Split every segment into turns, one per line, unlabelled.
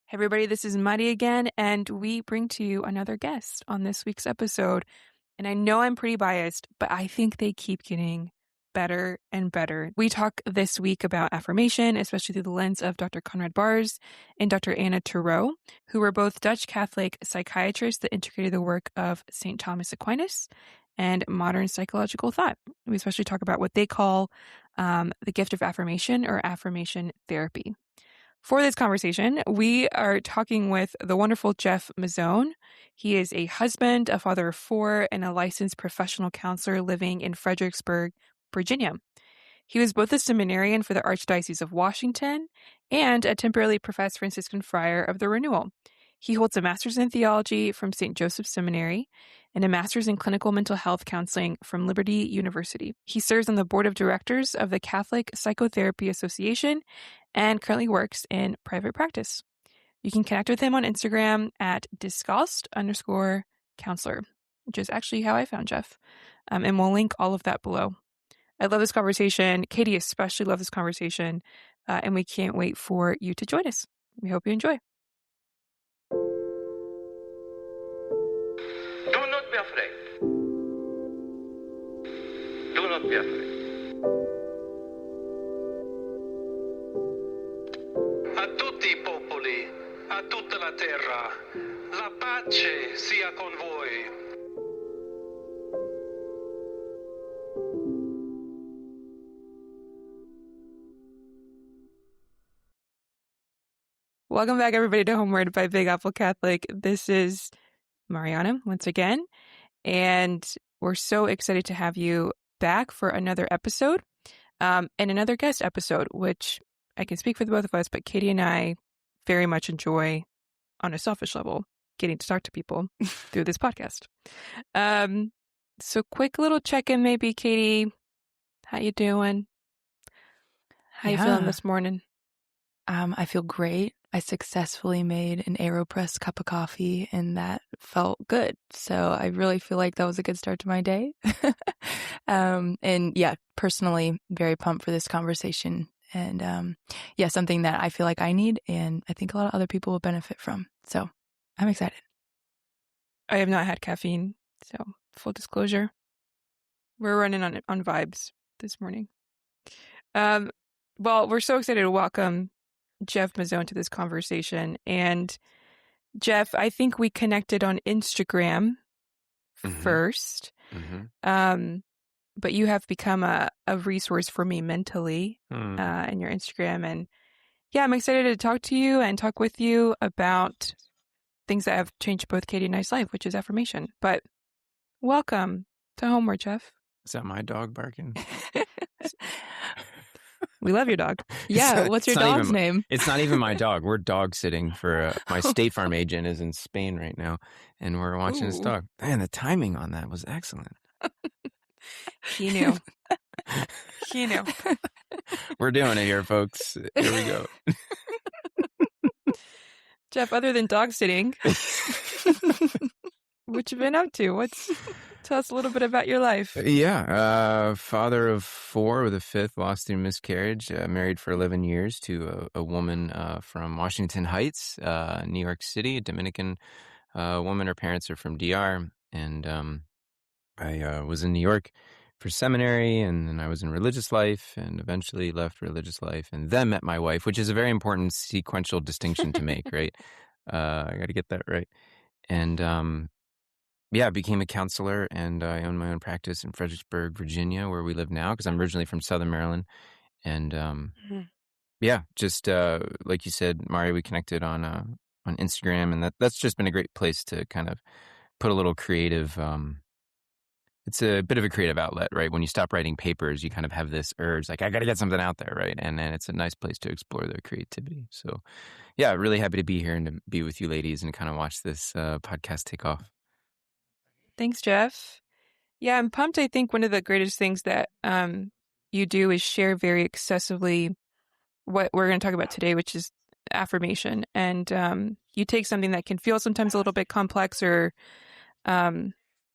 Hey everybody, this is Muddy again, and we bring to you another guest on this week's episode. And I know I'm pretty biased, but I think they keep getting better and better. We talk this week about affirmation, especially through the lens of Dr. Conrad Bars and Dr. Anna Turow, who were both Dutch Catholic psychiatrists that integrated the work of St. Thomas Aquinas and modern psychological thought. We especially talk about what they call the gift of affirmation or affirmation therapy. For this conversation, we are talking with the wonderful Jeff Mazzone. He is a husband, a father of four, and a licensed professional counselor living in Fredericksburg, Virginia. He was both a seminarian for the Archdiocese of Washington and a temporarily professed Franciscan friar of the Renewal. He holds a master's in theology from St. Joseph's Seminary and a master's in clinical mental health counseling from Liberty University. He serves on the board of directors of the Catholic Psychotherapy Association and currently works in private practice. You can connect with him on Instagram at disgust_counselor, which is actually how I found Jeff. And we'll link all of that below. I love this conversation. Katie especially loves this conversation. And we can't wait for you to join us. We hope you enjoy.
Do not be afraid. Do not be afraid. A tutti I popoli, a tutta la terra, la pace sia con voi.
Welcome back, everybody, to Homeward by Big Apple Catholic. This is Mariana once again, and we're so excited to have you back for another episode and another guest episode, which I can speak for the both of us, but Katie and I very much enjoy on a selfish level getting to talk to people through this podcast. So quick little check-in maybe, Katie. How you doing? How you feeling this morning?
I feel great. I successfully made an AeroPress cup of coffee, and that felt good. So I really feel like that was a good start to my day. And yeah, personally, very pumped for this conversation. And yeah, something that I feel like I need, and I think a lot of other people will benefit from. So I'm excited.
I have not had caffeine, so full disclosure. We're running on vibes this morning. Well, we're so excited to welcome Jeff Mazzone to this conversation. And Jeff, I think we connected on Instagram first. But you have become a resource for me mentally in your Instagram. And yeah, I'm excited to talk to you and talk with you about things that have changed both Katie and I's life, which is affirmation. But welcome to Homeward, Jeff.
Is that my dog barking?
We love your dog.
Yeah, what's your dog's name?
It's not even my dog. We're dog sitting for my State Farm agent is in Spain right now, and we're watching his dog. Man, the timing on that was excellent.
He knew. He knew.
We're doing it here, folks. Here we go.
Jeff, other than dog sitting, what you been up to? Tell us a little bit about your life.
Yeah, father of four with a fifth, lost through miscarriage, married for 11 years to a woman from Washington Heights, New York City, a Dominican woman. Her parents are from DR, and I was in New York for seminary, and then I was in religious life, and eventually left religious life, and then met my wife, which is a very important sequential distinction to make, right? I got to get that right. And yeah, I became a counselor, and I own my own practice in Fredericksburg, Virginia, where we live now, because I'm originally from Southern Maryland. And yeah, just like you said, Mario, we connected on Instagram, and that's just been a great place to kind of put a little creative. It's a bit of a creative outlet, right? When you stop writing papers, you kind of have this urge, like, I got to get something out there, right? And then it's a nice place to explore the creativity. So yeah, really happy to be here and to be with you ladies and kind of watch this podcast take off.
Thanks, Jeff. Yeah, I'm pumped. I think one of the greatest things that you do is share very accessibly what we're going to talk about today, which is affirmation. And you take something that can feel sometimes a little bit complex or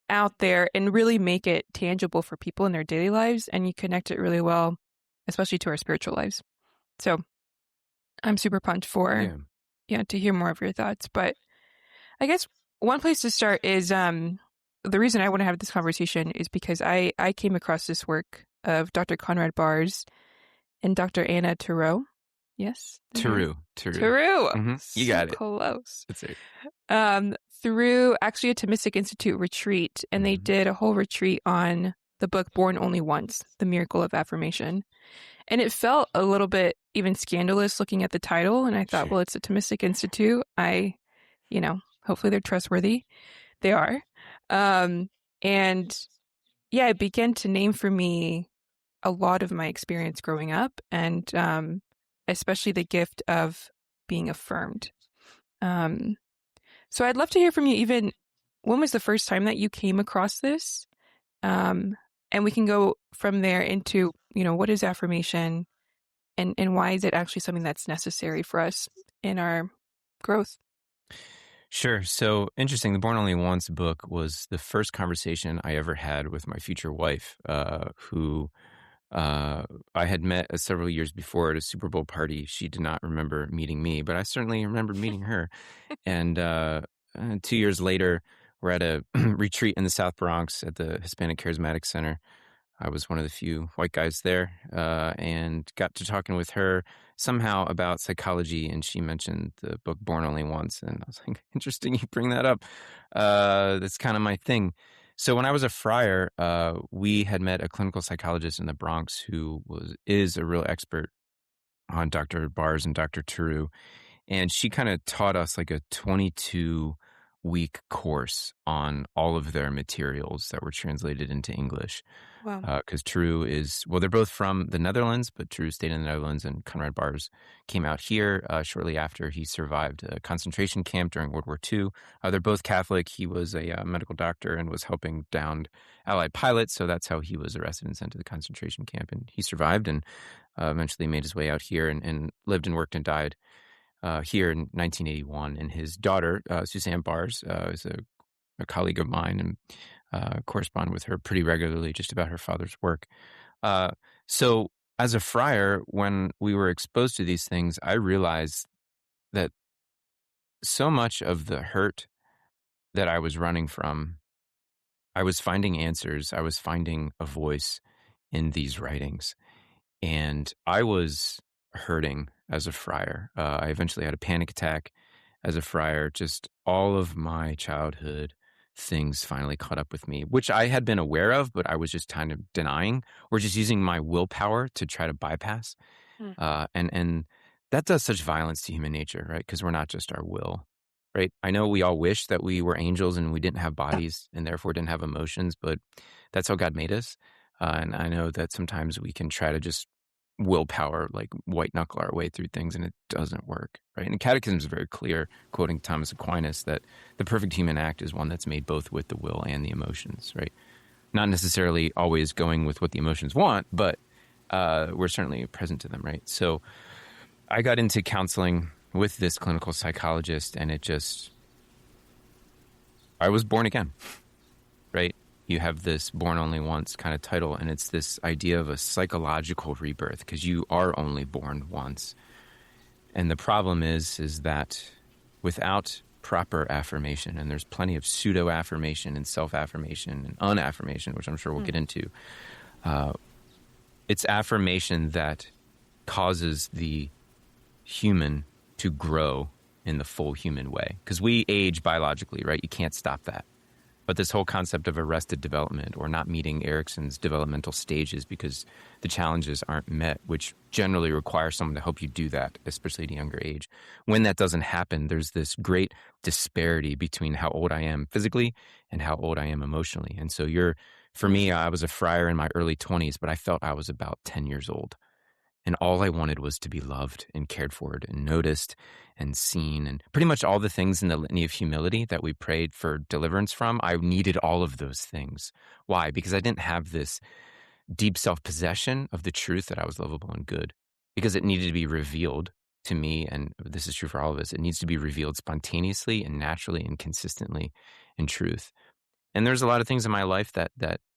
out there and really make it tangible for people in their daily lives. And you connect it really well, especially to our spiritual lives. So I'm super pumped for to hear more of your thoughts. But I guess one place to start is the reason I want to have this conversation is because I came across this work of Dr. Conrad Bars and Dr. Anna Turow. Yes?
Turu.
Turow.
You got it.
Close.
That's it.
Through actually a Thomistic Institute retreat, and they did a whole retreat on the book Born Only Once, The Miracle of Affirmation. And it felt a little bit even scandalous looking at the title. And I thought, well, it's a Thomistic Institute. Hopefully they're trustworthy. They are. It began to name for me a lot of my experience growing up, and especially the gift of being affirmed. So I'd love to hear from you, even when was the first time that you came across this? And we can go from there into, what is affirmation and why is it actually something that's necessary for us in our growth?
Sure. So interesting. The Born Only Once book was the first conversation I ever had with my future wife, who I had met several years before at a Super Bowl party. She did not remember meeting me, but I certainly remembered meeting her. And 2 years later, we're at a retreat in the South Bronx at the Hispanic Charismatic Center. I was one of the few white guys there, and got to talking with her somehow about psychology, and she mentioned the book Born Only Once, and I was like, interesting you bring that up. That's kind of my thing. So when I was a friar, we had met a clinical psychologist in the Bronx who is a real expert on Dr. Bars and Dr. Turu, and she kind of taught us like a 22-week course on all of their materials that were translated into English.
Wow.
Because Turu they're both from the Netherlands, but Turu stayed in the Netherlands, and Conrad Bars came out here shortly after he survived a concentration camp during World War II. They're both Catholic. He was a medical doctor and was helping downed Allied pilots, so that's how he was arrested and sent to the concentration camp. And he survived and eventually made his way out here and lived and worked and died here in 1981. And his daughter, Suzanne Bars, is a colleague of mine, and correspond with her pretty regularly just about her father's work. So as a friar, when we were exposed to these things, I realized that so much of the hurt that I was running from, I was finding answers. I was finding a voice in these writings. And I was hurting as a friar. I eventually had a panic attack as a friar. Just all of my childhood things finally caught up with me, which I had been aware of, but I was just kind of denying or just using my willpower to try to bypass. And that does such violence to human nature, right? Because we're not just our will, right? I know we all wish that we were angels and we didn't have bodies and therefore didn't have emotions, but that's how God made us. And I know that sometimes we can try to just willpower, like white knuckle our way through things, and it doesn't work, right? And the Catechism is very clear, quoting Thomas Aquinas, that the perfect human act is one that's made both with the will and the emotions, right? Not necessarily always going with what the emotions want, but we're certainly present to them, right? So I got into counseling with this clinical psychologist, and I was born again, right? You have this Born Only Once kind of title, and it's this idea of a psychological rebirth, because you are only born once. And the problem is that without proper affirmation, and there's plenty of pseudo-affirmation and self-affirmation and unaffirmation, which I'm sure we'll get into, it's affirmation that causes the human to grow in the full human way. Because we age biologically, right? You can't stop that. But this whole concept of arrested development, or not meeting Erikson's developmental stages because the challenges aren't met, which generally requires someone to help you do that, especially at a younger age. When that doesn't happen, there's this great disparity between how old I am physically and how old I am emotionally. And so for me, I was a friar in my early 20s, but I felt I was about 10 years old. And all I wanted was to be loved and cared for and noticed and seen, and pretty much all the things in the litany of humility that we prayed for deliverance from. I needed all of those things. Why? Because I didn't have this deep self-possession of the truth that I was lovable and good, because it needed to be revealed to me. And this is true for all of us. It needs to be revealed spontaneously and naturally and consistently in truth. And there's a lot of things in my life that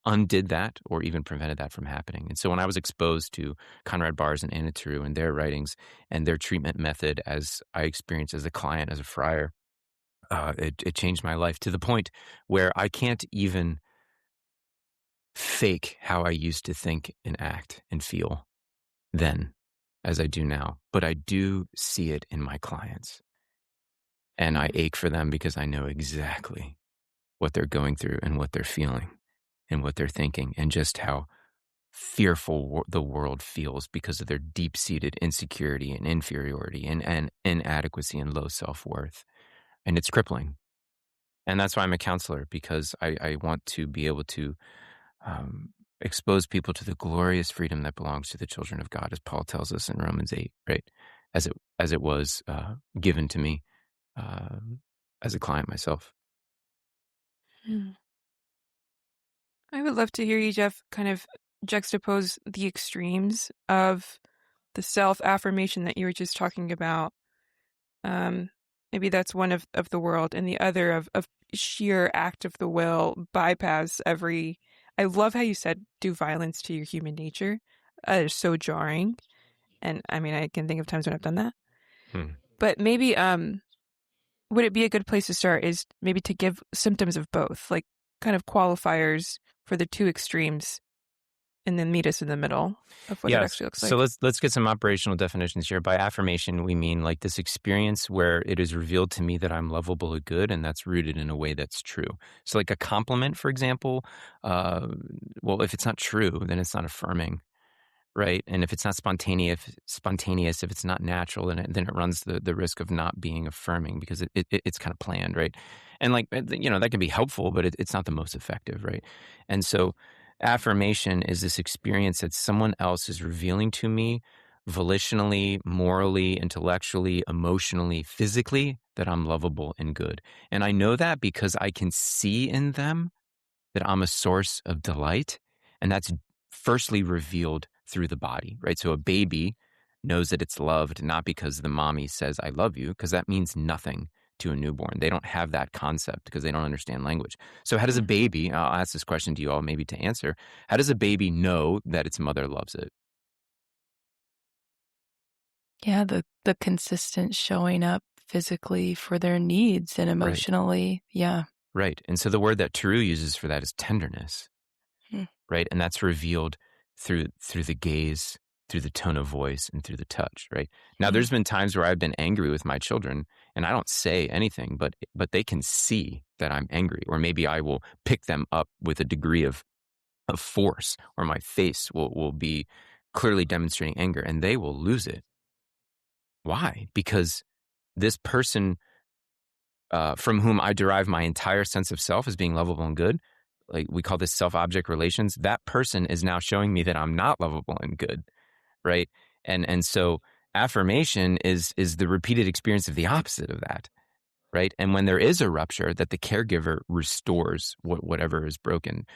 undid that or even prevented that from happening. And so when I was exposed to Conrad Bahr's and Anna Teru and their writings and their treatment method as I experienced as a client, as a friar, it changed my life to the point where I can't even fake how I used to think and act and feel then as I do now. But I do see it in my clients. And I ache for them because I know exactly what they're going through and what they're feeling and what they're thinking and just how fearful the world feels because of their deep-seated insecurity and inferiority and inadequacy and low self-worth. And it's crippling. And that's why I'm a counselor, because I want to be able to expose people to the glorious freedom that belongs to the children of God, as Paul tells us in Romans 8, right? As it was given to me as a client myself.
I would love to hear you, Jeff, kind of juxtapose the extremes of the self-affirmation that you were just talking about. Maybe that's one of the world, and the other of sheer act of the will, bypass every... I love how you said do violence to your human nature. It's so jarring. And I mean, I can think of times when I've done that. But maybe would it be a good place to start is maybe to give symptoms of both, like kind of qualifiers for the two extremes, and then meet us in the middle of what it actually looks like.
So let's get some operational definitions here. By affirmation, we mean like this experience where it is revealed to me that I'm lovable and good, and that's rooted in a way that's true. So like a compliment, for example, well, if it's not true, then it's not affirming, right? And if it's not spontaneous, if it's not natural, then it runs the risk of not being affirming because it's kind of planned, right? And like, that can be helpful, but it's not the most effective, right? And so affirmation is this experience that someone else is revealing to me volitionally, morally, intellectually, emotionally, physically, that I'm lovable and good. And I know that because I can see in them that I'm a source of delight. And that's firstly revealed through the body, right? So a baby knows that it's loved not because the mommy says, I love you, because that means nothing to a newborn. They don't have that concept because they don't understand language. So how does a baby, I'll ask this question to you all maybe to answer, how does a baby know that its mother loves it?
Yeah, the consistent showing up physically for their needs and emotionally. Right. Yeah.
Right. And so the word that Teru uses for that is tenderness. Right. And that's revealed through the gaze, through the tone of voice, and through the touch, right? Now, there's been times where I've been angry with my children and I don't say anything, but they can see that I'm angry, or maybe I will pick them up with a degree of force, or my face will be clearly demonstrating anger, and they will lose it. Why? Because this person from whom I derive my entire sense of self as being lovable and good, like we call this self-object relations, that person is now showing me that I'm not lovable and good, right? And so affirmation is the repeated experience of the opposite of that, right? And when there is a rupture, that the caregiver restores whatever is broken,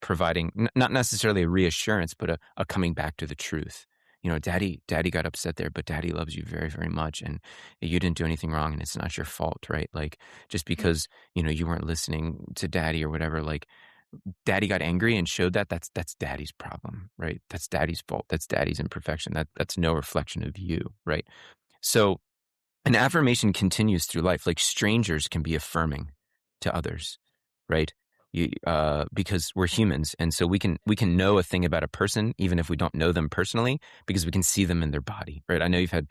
providing not necessarily a reassurance, but a coming back to the truth. Daddy got upset there, but daddy loves you very, very much. And you didn't do anything wrong, and it's not your fault, right? Like, just because, you weren't listening to daddy or whatever, like, daddy got angry and showed that's daddy's problem, right? That's daddy's fault. That's daddy's imperfection. That's no reflection of you, right? So an affirmation continues through life. Like, strangers can be affirming to others, right? Because we're humans, and so we can know a thing about a person even if we don't know them personally, because we can see them in their body, right? I know you've had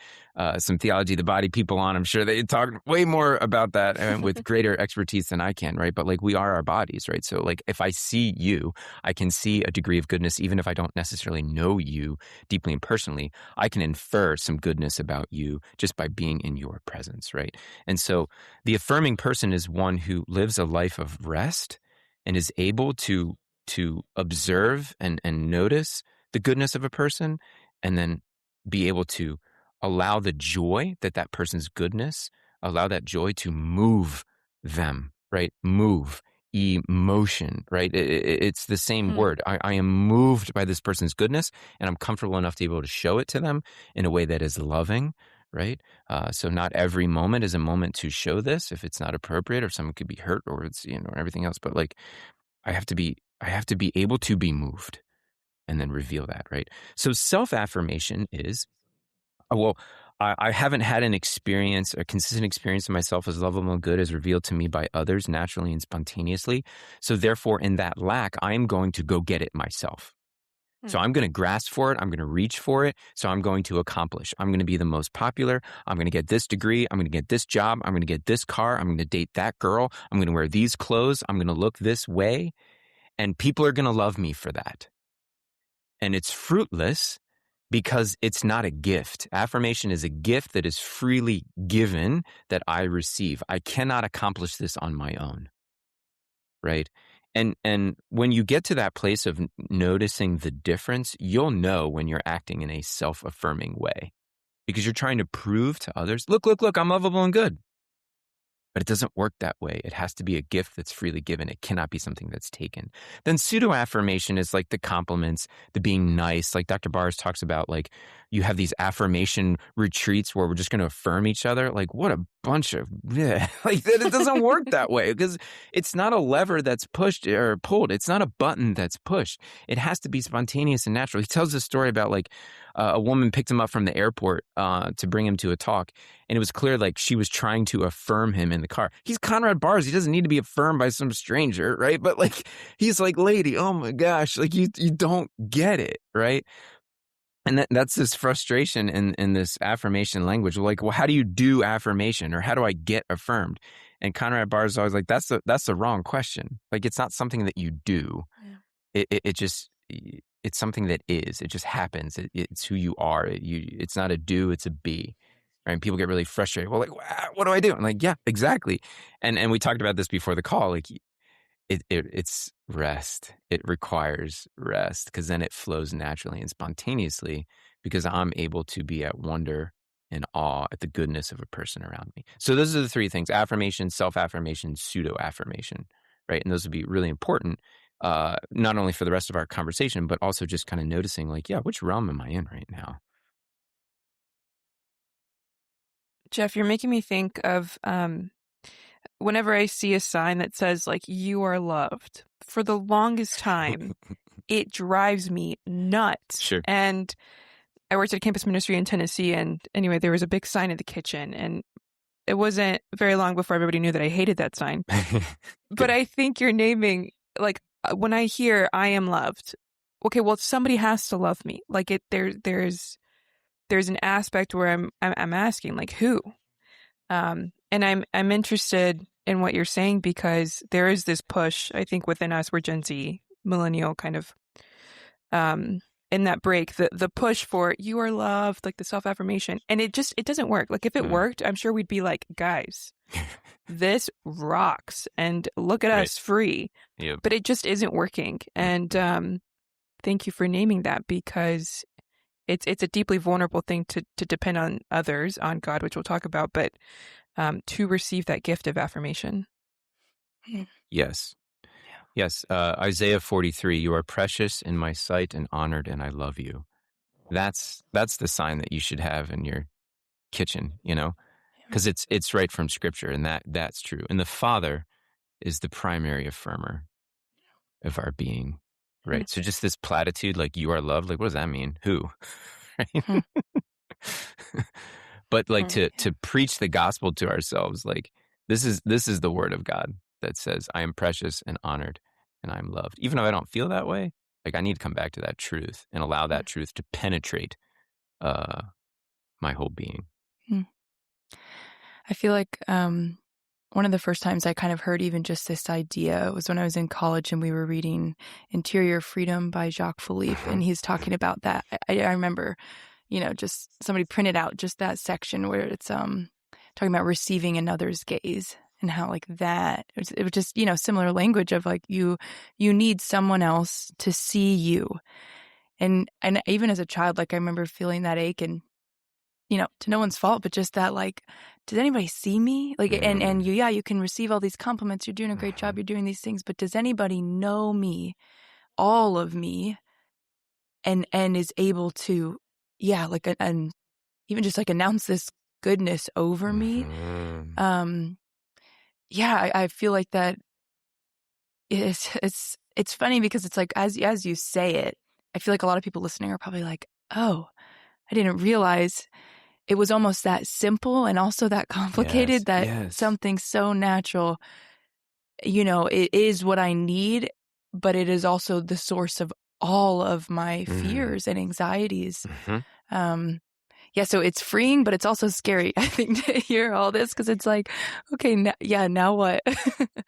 some theology of the body people on. I'm sure they talk way more about that and with greater expertise than I can, right? But like, we are our bodies, right? So like, if I see you, I can see a degree of goodness even if I don't necessarily know you deeply and personally. I can infer some goodness about you just by being in your presence, right? And so the affirming person is one who lives a life of rest and is able to observe and notice the goodness of a person, and then be able to allow the joy that person's goodness, allow that joy to move them, right? Move, emotion, right? It's the same word. I am moved by this person's goodness, and I'm comfortable enough to be able to show it to them in a way that is loving, right? So not every moment is a moment to show this if it's not appropriate, or someone could be hurt, or it's, or everything else. But like, I have to be able to be moved and then reveal that, right? So self-affirmation is, well, I haven't had a consistent experience of myself as lovable and good as revealed to me by others naturally and spontaneously. So therefore, in that lack, I am going to go get it myself. So I'm going to grasp for it. I'm going to reach for it. So I'm going to accomplish. I'm going to be the most popular. I'm going to get this degree. I'm going to get this job. I'm going to get this car. I'm going to date that girl. I'm going to wear these clothes. I'm going to look this way. And people are going to love me for that. And it's fruitless because it's not a gift. Affirmation is a gift that is freely given that I receive. I cannot accomplish this on my own. Right? And when you get to that place of noticing the difference, you'll know when you're acting in a self-affirming way, because you're trying to prove to others, look, I'm lovable and good. But it doesn't work that way. It has to be a gift that's freely given. It cannot be something that's taken. Then pseudo-affirmation is like the compliments, the being nice. Like Dr. Bars talks about, like, you have these affirmation retreats where we're just going to affirm each other. Like, what a bunch of, like, that it doesn't work that way, because it's not a lever that's pushed or pulled. It's not a button that's pushed. It has to be spontaneous and natural. He tells this story about, like, a woman picked him up from the airport to bring him to a talk. And it was clear, like, she was trying to affirm him in the car. He's Conrad Bars. He doesn't need to be affirmed by some stranger, right? But, like, he's like, lady, oh my gosh, like, you don't get it, right? And that's this frustration in this affirmation language. Like, well, how do you do affirmation, or how do I get affirmed? And Conrad Bars is always like, that's the wrong question. Like, it's not something that you do. Yeah. It's something that is. It just happens. It's who you are. It's not a do, it's a be. Right? And people get really frustrated. Well, like, what do I do? I'm like, yeah, exactly. And we talked about this before the call. Like, it's rest. It requires rest, because then it flows naturally and spontaneously, because I'm able to be at wonder and awe at the goodness of a person around me. So those are the three things: affirmation, self-affirmation, pseudo-affirmation, right? And those would be really important, not only for the rest of our conversation, but also just kind of noticing, like, yeah, which realm am I in right now?
Jeff, you're making me think of whenever I see a sign that says, like, you are loved, for the longest time, it drives me nuts.
Sure.
And I worked at campus ministry in Tennessee, and anyway, there was a big sign in the kitchen, and it wasn't very long before everybody knew that I hated that sign. But I think you're naming, like, when I hear I am loved, okay, well, somebody has to love me. Like, there's an aspect where I'm asking, like, who? And I'm interested in what you're saying, because there is this push, I think, within us. We're Gen Z, millennial, kind of, in that break, the push for you are loved, like the self-affirmation, and it doesn't work. Like, if it worked, I'm sure we'd be like, guys, this rocks, and look at us free.
Yep.
But it just isn't working. And thank you for naming that, because it's a deeply vulnerable thing to depend on others, on God, which we'll talk about, but to receive that gift of affirmation.
Yes. Yes. Isaiah 43, you are precious in my sight and honored, and I love you. That's the sign that you should have in your kitchen, because it's right from Scripture, and that's true. And the Father is the primary affirmer of our being, right? So just this platitude, like, you are loved, like, what does that mean? Who? Right? But, like, to preach the gospel to ourselves, like, this is the word of God that says, I am precious and honored and I'm loved. Even if I don't feel that way, like, I need to come back to that truth and allow that truth to penetrate my whole being.
I feel like one of the first times I kind of heard even just this idea was when I was in college, and we were reading Interior Freedom by Jacques Philippe, and he's talking about that. I remember, just somebody printed out just that section where it's talking about receiving another's gaze, and how, like, that it was just, similar language of, like, you need someone else to see you. And even as a child, like, I remember feeling that ache, and to no one's fault, but just that, like, does anybody see me? Like, and you can receive all these compliments. You're doing a great job. You're doing these things, but does anybody know me, all of me, and is able to, like, and even just, like, announce this goodness over me.
Mhm.
Yeah, I feel like that it's funny because it's like as you say it, I feel like a lot of people listening are probably like, "Oh, I didn't realize it was almost that simple and also that
Yes,
complicated that
yes.
something so natural, it is what I need, but it is also the source of all of my
Mhm.
fears and anxieties."
Mhm.
Um, yeah, so it's freeing, but it's also scary, I think, to hear all this because it's like, okay, now what?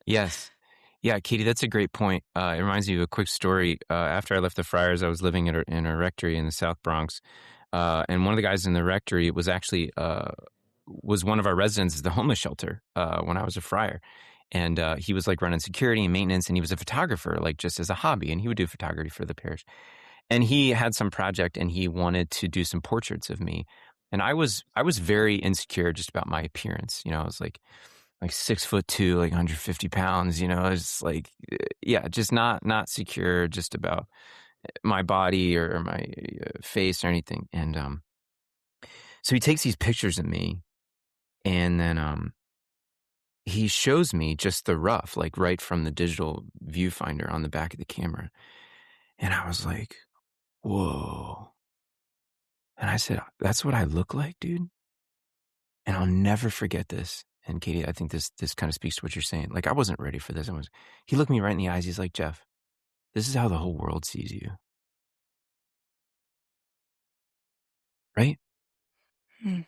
Yes. Yeah, Katie, that's a great point. It reminds me of a quick story. After I left the Friars, I was living in a rectory in the South Bronx. And one of the guys in the rectory was actually was one of our residents at the homeless shelter when I was a friar. And he was like running security and maintenance, and he was a photographer, like just as a hobby. And he would do photography for the parish. And he had some project, and he wanted to do some portraits of me. And I was very insecure just about my appearance. I was like 6'2", like 150 pounds. It's like, yeah, just not secure just about my body or my face or anything. And so he takes these pictures of me, and then he shows me just the rough, like right from the digital viewfinder on the back of the camera. And I was like, whoa. And I said, that's what I look like, dude. And I'll never forget this. And Katie, I think this kind of speaks to what you're saying. Like, I wasn't ready for this. He looked me right in the eyes. He's like, Jeff, this is how the whole world sees you. Right?
Hmm,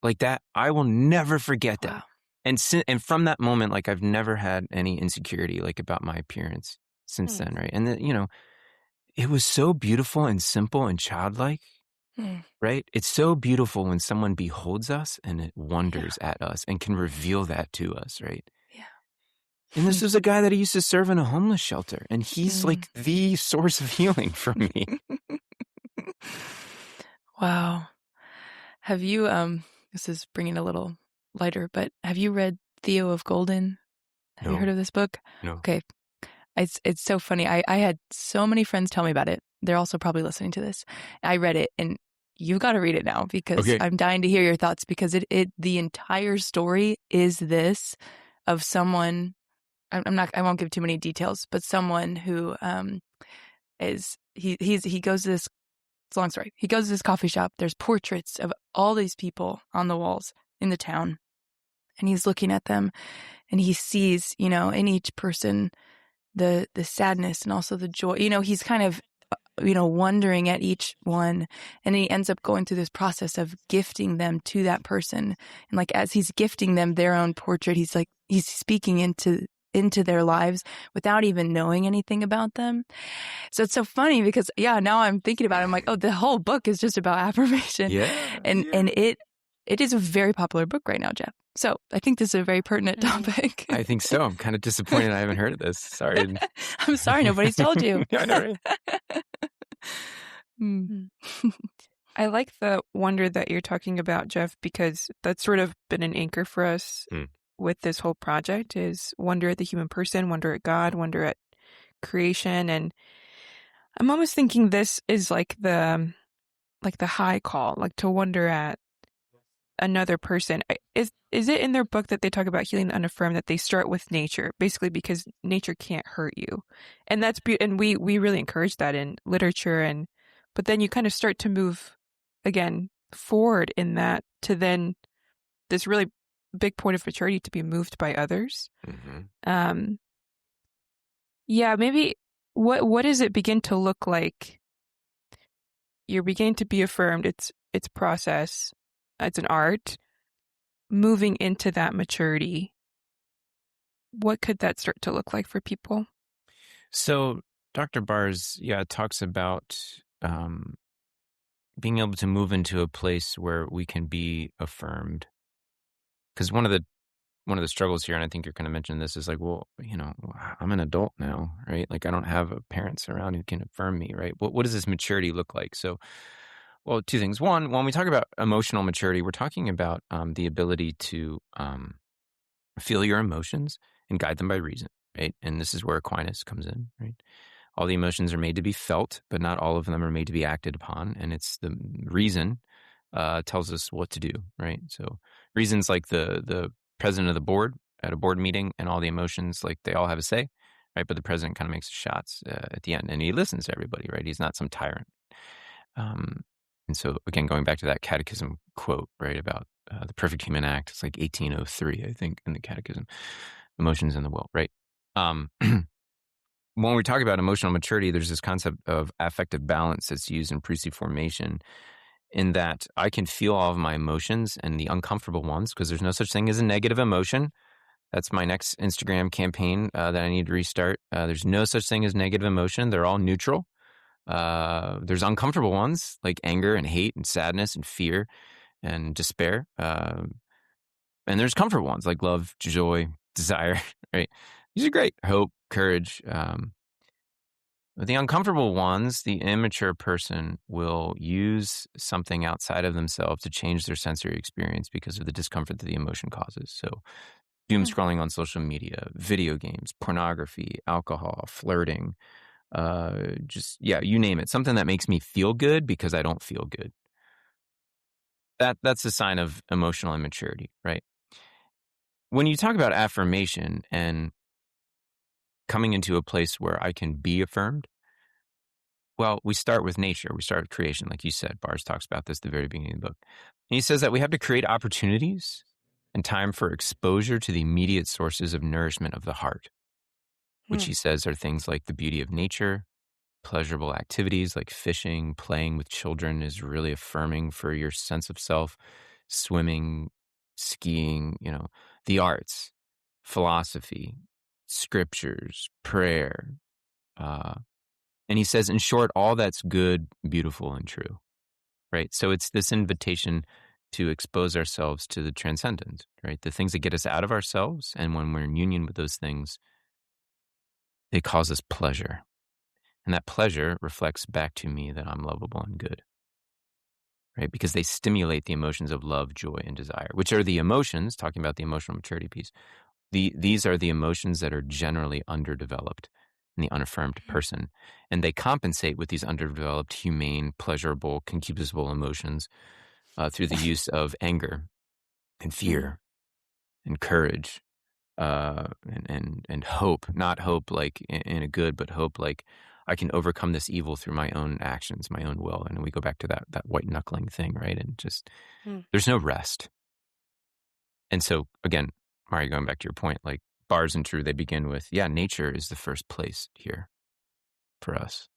Like that. I will never forget that.
wow.
And from that moment, like I've never had any insecurity like about my appearance since then. Right. And it was so beautiful and simple and childlike.
Hmm,
Right? It's so beautiful when someone beholds us and it
yeah,
wonders at us and can reveal that to us, right? And
yeah.
this was a guy that I used to serve in a homeless shelter, and he's
Hmm.
like the source of healing for me.
Wow. Have you, this is bringing a little lighter, but have you read Theo of Golden? Have you heard
No,
of this book?
no.
Okay. It's so funny. I had so many friends tell me about it. They're also probably listening to this. I read it and you got to read it now because
Okay.
I'm dying to hear your thoughts because the entire story is this of someone, I won't give too many details, but someone who he goes to this, it's a long story. He goes to this coffee shop. There's portraits of all these people on the walls in the town. And he's looking at them and he sees, in each person the sadness and also the joy. He's kind of, wondering at each one. And he ends up going through this process of gifting them to that person. And like, as he's gifting them their own portrait, he's speaking into their lives without even knowing anything about them. So it's so funny because, yeah, now I'm thinking about it. I'm like, oh, the whole book is just about affirmation.
Yeah.
And
yeah.
it is a very popular book right now, Jeff. So I think this is a very pertinent topic.
I think so. I'm kind of disappointed I haven't heard of this. Sorry.
I'm sorry, nobody's told you.
Yeah, I know, right?
Mm.
I like the wonder that you're talking about, Jeff, because that's sort of been an anchor for us with this whole project is wonder at the human person, wonder at God, wonder at creation. And I'm almost thinking this is like the high call, like to wonder at another person. Is it in their book that they talk about healing the unaffirmed that they start with nature, basically because nature can't hurt you, and that's and we really encourage that in literature, but then you kind of start to move again forward in that to then this really big point of maturity to be moved by others.
Mm-hmm.
Yeah, maybe what does it begin to look like? You're beginning to be affirmed. It's process. It's an art. Moving into that maturity, what could that start to look like for people?
So Dr. Bars, talks about being able to move into a place where we can be affirmed. Because one of the struggles here, and I think you're going to mention this, is like, well, I'm an adult now, right? Like I don't have parents around who can affirm me, right? What does this maturity look like? So, well, two things. One, when we talk about emotional maturity, we're talking about the ability to feel your emotions and guide them by reason, right? And this is where Aquinas comes in, right? All the emotions are made to be felt, but not all of them are made to be acted upon. And it's the reason tells us what to do, right? So reasons like the president of the board at a board meeting and all the emotions, like they all have a say, right? But the president kind of makes the shots at the end, and he listens to everybody, right? He's not some tyrant. And so, again, going back to that catechism quote, right, about the perfect human act, it's like 1803, I think, in the catechism, emotions in the will, right? When we talk about emotional maturity, there's this concept of affective balance that's used in priestly formation, in that I can feel all of my emotions and the uncomfortable ones, because there's no such thing as a negative emotion. That's my next Instagram campaign that I need to restart. There's no such thing as negative emotion. They're all neutral. There's uncomfortable ones like anger and hate and sadness and fear and despair. And there's comfortable ones like love, joy, desire, right? These are great. Hope, courage. But the uncomfortable ones, the immature person will use something outside of themselves to change their sensory experience because of the discomfort that the emotion causes. So doom scrolling on social media, video games, pornography, alcohol, flirting, you name it. Something that makes me feel good because I don't feel good. That's a sign of emotional immaturity, right? When you talk about affirmation and coming into a place where I can be affirmed, well, we start with nature. We start with creation, like you said. Bars talks about this at the very beginning of the book. And he says that we have to create opportunities and time for exposure to the immediate sources of nourishment of the heart, which he says are things like the beauty of nature. Pleasurable activities like fishing, playing with children is really affirming for your sense of self. Swimming, skiing, the arts, philosophy, scriptures, prayer. And he says, in short, all that's good, beautiful, and true, right? So it's this invitation to expose ourselves to the transcendent, right? The things that get us out of ourselves. And when we're in union with those things, they cause us pleasure. And that pleasure reflects back to me that I'm lovable and good, right? Because they stimulate the emotions of love, joy, and desire, which are the emotions, talking about the emotional maturity piece. These are the emotions that are generally underdeveloped in the unaffirmed person. And they compensate with these underdeveloped, humane, pleasurable, concupiscible emotions through the use of anger and fear and courage and hope. Not hope like in a good, but hope like I can overcome this evil through my own actions, my own will. And we go back to that white knuckling thing, right? And just there's no rest. And so again, Mari, going back to your point, like bars and true, they begin with, nature is the first place here for us.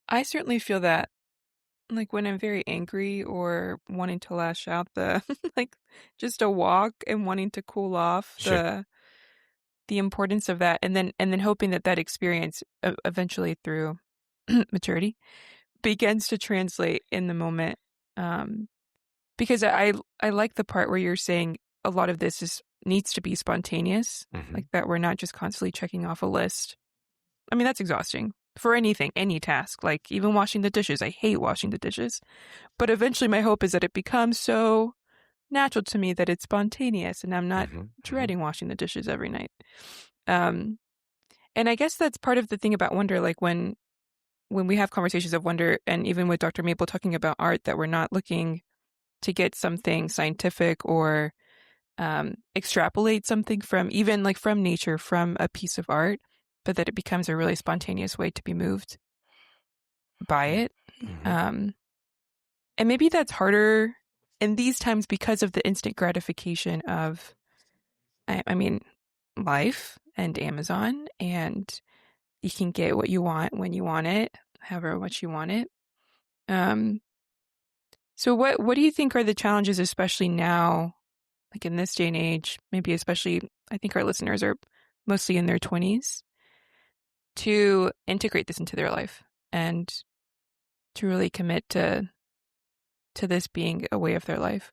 I certainly feel that, like when I'm very angry or wanting to lash out, the like just a walk and wanting to cool off,
Sure.
the importance of that, and then hoping that experience eventually through maturity begins to translate in the moment. Because I like the part where you're saying a lot of this needs to be spontaneous, like that we're not just constantly checking off a list. I mean, that's exhausting for anything, any task, like even washing the dishes. I hate washing the dishes, but eventually my hope is that it becomes so natural to me that it's spontaneous and I'm not dreading washing the dishes every night. And I guess that's part of the thing about wonder, like when we have conversations of wonder, and even with Dr. Maple talking about art, that we're not looking to get something scientific or extrapolate something from even like from nature, from a piece of art, but that it becomes a really spontaneous way to be moved by it. And maybe that's harder in these times because of the instant gratification of, I mean, life and Amazon, and you can get what you want when you want it, however much you want it. So what do you think are the challenges, especially now, like in this day and age, maybe especially, I think our listeners are mostly in their 20s, to integrate this into their life and to really commit to this being a way of their life?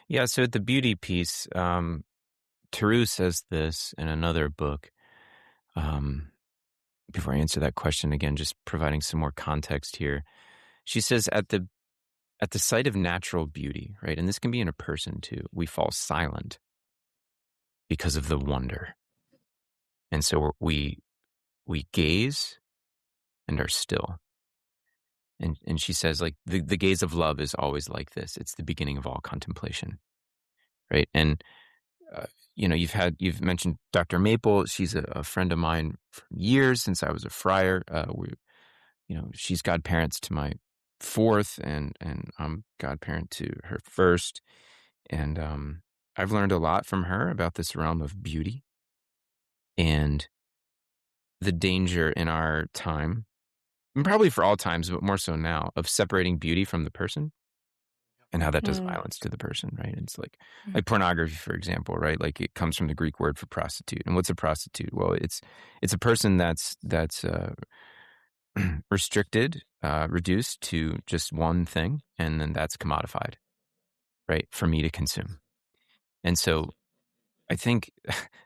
Yeah, so the beauty piece, Theroux says this in another book. Before I answer that question again, just providing some more context here. She says at the sight of natural beauty, right? And this can be in a person too. We fall silent because of the wonder. And so we gaze and are still. And she says, like, the gaze of love is always like this. It's the beginning of all contemplation, right? And uh, you've mentioned Dr. Maple. She's a friend of mine for years, since I was a friar. She's godparents to my fourth, and I'm godparent to her first. And I've learned a lot from her about this realm of beauty and the danger in our time, and probably for all times, but more so now, of separating beauty from the person, and how that does violence to the person, right? It's like pornography, for example, right? Like, it comes from the Greek word for prostitute. And what's a prostitute? Well, it's a person that's restricted, reduced to just one thing, and then that's commodified, right, for me to consume. And so I think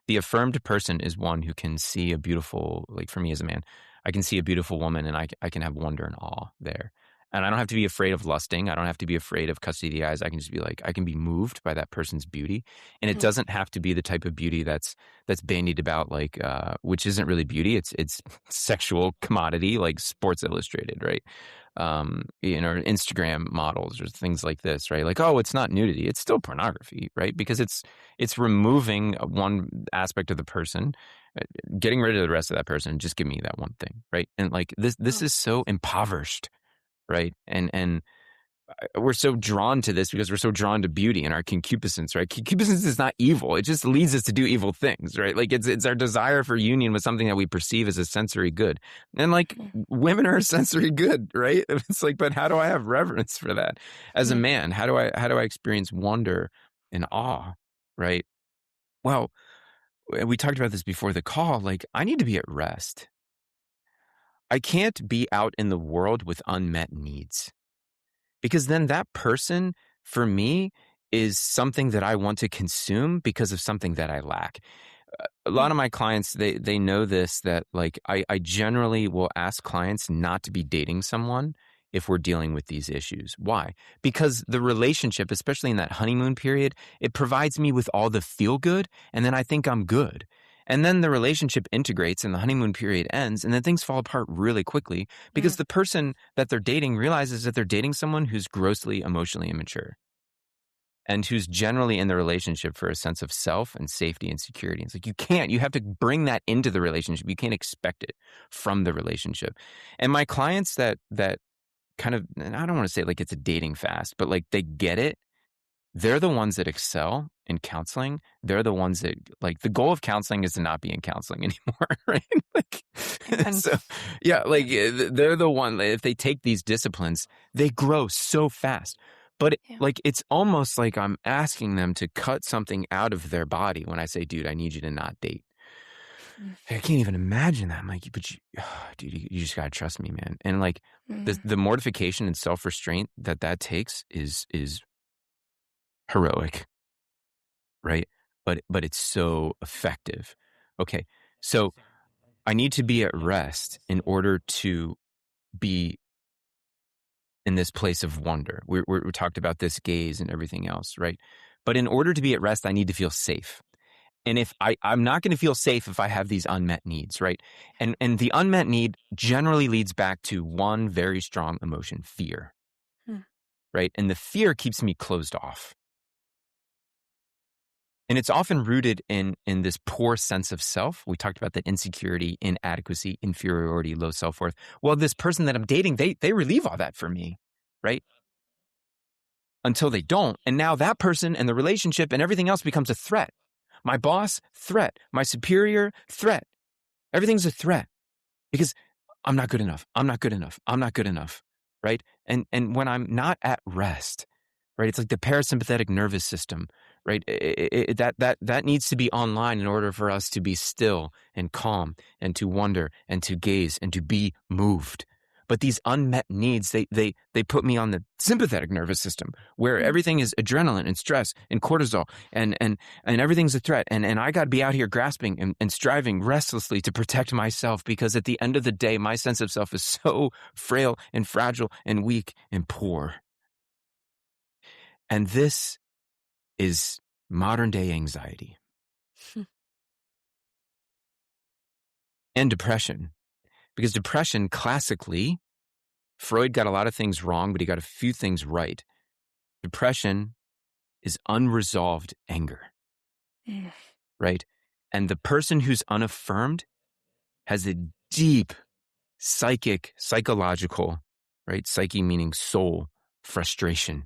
the affirmed person is one who can see a beautiful, like, for me as a man, I can see a beautiful woman, and I can have wonder and awe there. And I don't have to be afraid of lusting. I don't have to be afraid of custody of the eyes. I can just be like, I can be moved by that person's beauty. And it doesn't have to be the type of beauty that's bandied about, like, which isn't really beauty. It's sexual commodity, like Sports Illustrated, right? Instagram models or things like this, right? Like, oh, it's not nudity. It's still pornography, right? Because it's removing one aspect of the person, getting rid of the rest of that person, and just give me that one thing, right? And like, this is so impoverished, right? And we're so drawn to this because we're so drawn to beauty and our concupiscence, right? Concupiscence is not evil. It just leads us to do evil things, right? Like, it's our desire for union with something that we perceive as a sensory good. And like, women are a sensory good, right? It's like, but how do I have reverence for that? As a man, how do I experience wonder and awe, right? Well, we talked about this before the call. Like, I need to be at rest. I can't be out in the world with unmet needs. Because then that person, for me, is something that I want to consume because of something that I lack. A lot of my clients, they know this, that like, I generally will ask clients not to be dating someone if we're dealing with these issues. Why? Because the relationship, especially in that honeymoon period, it provides me with all the feel good, and then I think I'm good. And then the relationship integrates and the honeymoon period ends, and then things fall apart really quickly because the person that they're dating realizes that they're dating someone who's grossly emotionally immature and who's generally in the relationship for a sense of self and safety and security. It's like, you have to bring that into the relationship. You can't expect it from the relationship. And my clients that kind of, and I don't want to say like it's a dating fast, but like, they get it. They're the ones that excel in counseling. They're the ones that, like, the goal of counseling is to not be in counseling anymore, right? Like, so, yeah, like, they're the one, if they take these disciplines, they grow so fast. But like, it's almost like I'm asking them to cut something out of their body when I say, dude, I need you to not date. I can't even imagine that. I'm like, but dude, you just gotta trust me, man. And like, the mortification and self-restraint that takes is heroic, right? But it's so effective. Okay, so I need to be at rest in order to be in this place of wonder. We talked about this gaze and everything else, right? But in order to be at rest, I need to feel safe. And if I'm not going to feel safe if I have these unmet needs, right? And the unmet need generally leads back to one very strong emotion, fear, right? And the fear keeps me closed off. And it's often rooted in this poor sense of self. We talked about the insecurity, inadequacy, inferiority, low self-worth. Well, this person that I'm dating, they relieve all that for me, right? Until they don't. And now that person and the relationship and everything else becomes a threat. My boss, threat. My superior, threat. Everything's a threat because I'm not good enough. I'm not good enough. I'm not good enough, right? And when I'm not at rest, right? It's like the parasympathetic nervous system, right? That needs to be online in order for us to be still and calm and to wonder and to gaze and to be moved. But these unmet needs, they put me on the sympathetic nervous system where everything is adrenaline and stress and cortisol and everything's a threat. And I got to be out here grasping and striving restlessly to protect myself because at the end of the day, my sense of self is so frail and fragile and weak and poor. And this is modern day anxiety and depression, because depression classically Freud got a lot of things wrong, but he got a few things right. Depression is unresolved anger, right? And the person who's unaffirmed has a deep psychological, right? Psyche meaning soul, frustration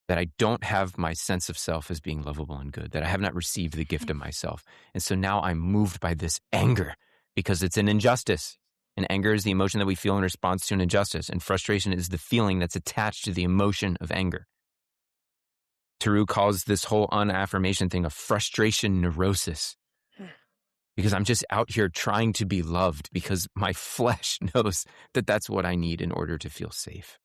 that I don't have my sense of self as being lovable and good, that I have not received the gift of myself. And so now I'm moved by this anger because it's an injustice. And anger is the emotion that we feel in response to an injustice. And frustration is the feeling that's attached to the emotion of anger. Theroux calls this whole unaffirmation thing a frustration neurosis. Because I'm just out here trying to be loved because my flesh knows that that's what I need in order to feel safe.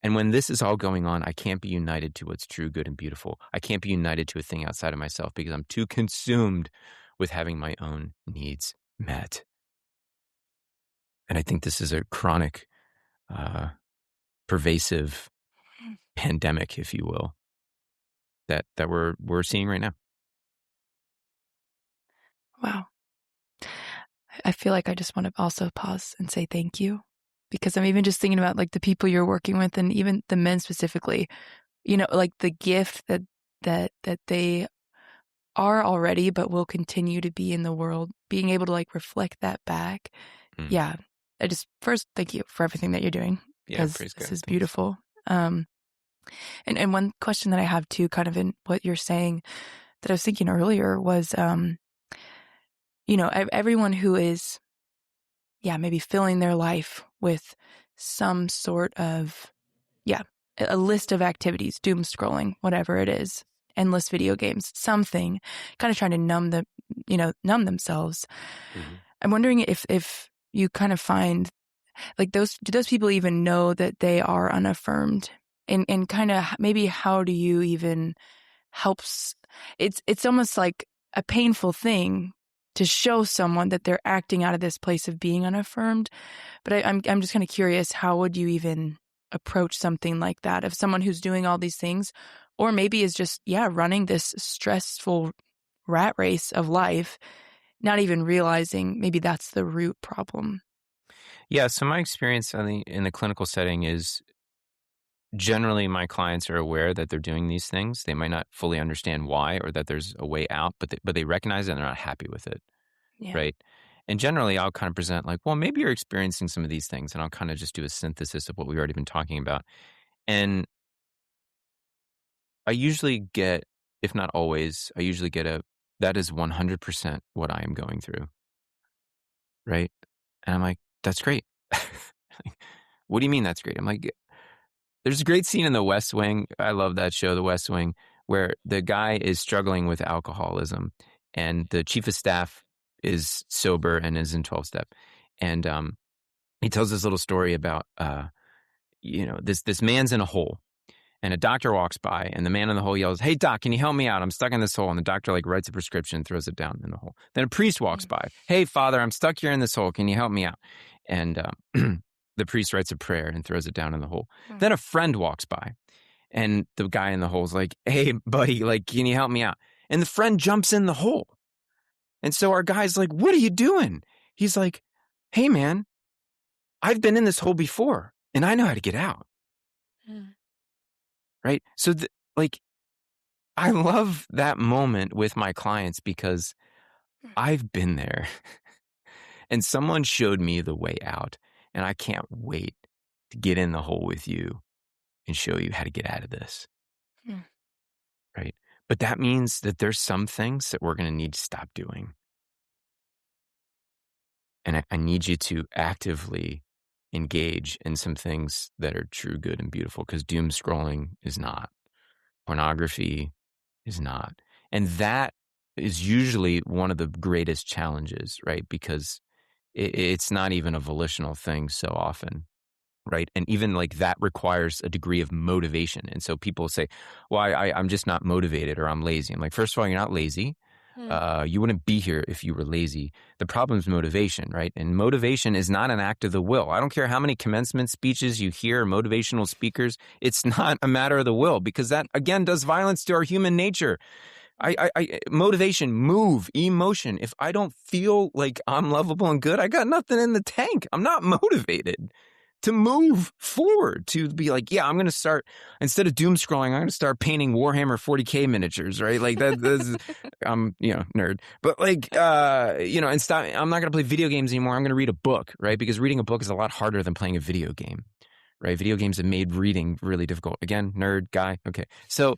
And when this is all going on, I can't be united to what's true, good, and beautiful. I can't be united to a thing outside of myself because I'm too consumed with having my own needs met. And I think this is a chronic, pervasive pandemic, if you will, that we're seeing right now.
Wow. I feel like I just want to also pause and say thank you, because I'm even just thinking about like the people you're working with, and even the men specifically, like the gift that they are already, but will continue to be in the world, being able to like reflect that back. Yeah. I just first thank you for everything that you're doing, because this is beautiful. And one question that I have too, kind of in what you're saying that I was thinking earlier was, everyone who is, maybe filling their life with some sort of, a list of activities, doom scrolling, whatever it is, endless video games, something, kind of trying to numb themselves. Mm-hmm. I'm wondering if you kind of find like do those people even know that they are unaffirmed, and kind of maybe how do you even helps? It's almost like a painful thing to show someone that they're acting out of this place of being unaffirmed. But I'm just kind of curious, how would you even approach something like that of someone who's doing all these things, or maybe is just, running this stressful rat race of life, not even realizing maybe that's the root problem?
Yeah. So my experience in the clinical setting is generally my clients are aware that they're doing these things. They might not fully understand why or that there's a way out, but they recognize it and they're not happy with it. Yeah. Right. And generally I'll kind of present like, well, maybe you're experiencing some of these things, and I'll kind of just do a synthesis of what we've already been talking about. And I usually get, if not always, that is 100% what I am going through. Right. And I'm like, that's great. What do you mean that's great? I'm like, there's a great scene in The West Wing. I love that show, The West Wing, where the guy is struggling with alcoholism and the chief of staff is sober and is in 12-step. And he tells this little story about, this man's in a hole, and a doctor walks by, and the man in the hole yells, "Hey, doc, can you help me out? I'm stuck in this hole." And the doctor writes a prescription and throws it down in the hole. Then a priest walks by. "Hey, father, I'm stuck here in this hole. Can you help me out?" And the priest writes a prayer and throws it down in the hole. Then a friend walks by, and the guy in the hole's like, "Hey, buddy, can you help me out?" And the friend jumps in the hole. And so our guy's like, "What are you doing?" He's like, "Hey, man, I've been in this hole before, and I know how to get out." Right? So, I love that moment with my clients because I've been there. And someone showed me the way out, and I can't wait to get in the hole with you and show you how to get out of this. Right? But that means that there's some things that we're going to need to stop doing. And I need you to actively engage in some things that are true, good, and beautiful, because doom scrolling is not. Pornography is not. And that is usually one of the greatest challenges, right? Because it's not even a volitional thing so often, right? And even that requires a degree of motivation. And so people say, well, I'm just not motivated, or I'm lazy. I'm like, first of all, you're not lazy. You wouldn't be here if you were lazy. The problem is motivation, right? And motivation is not an act of the will. I don't care how many commencement speeches you hear, motivational speakers. It's not a matter of the will, because that, again, does violence to our human nature. Motivation, move, emotion. If I don't feel like I'm lovable and good, I got nothing in the tank. I'm not motivated to move forward, to be like, yeah, I'm going to start, instead of doom scrolling, I'm going to start painting Warhammer 40K miniatures, right? Like that's I'm, nerd, but like, and stop, I'm not going to play video games anymore. I'm going to read a book, right? Because reading a book is a lot harder than playing a video game, right? Video games have made reading really difficult. Again, nerd guy. Okay. So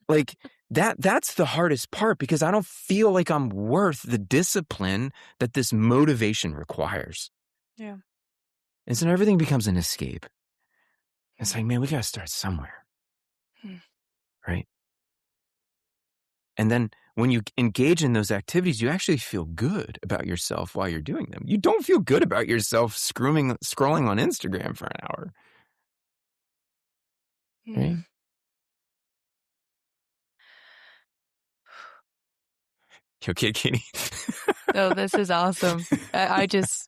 like that's the hardest part, because I don't feel like I'm worth the discipline that this motivation requires.
Yeah.
And so everything becomes an escape. It's like, man, we got to start somewhere. Right? And then when you engage in those activities, you actually feel good about yourself while you're doing them. You don't feel good about yourself scrolling on Instagram for an hour. Right? You okay, Katie?
No, this is awesome. I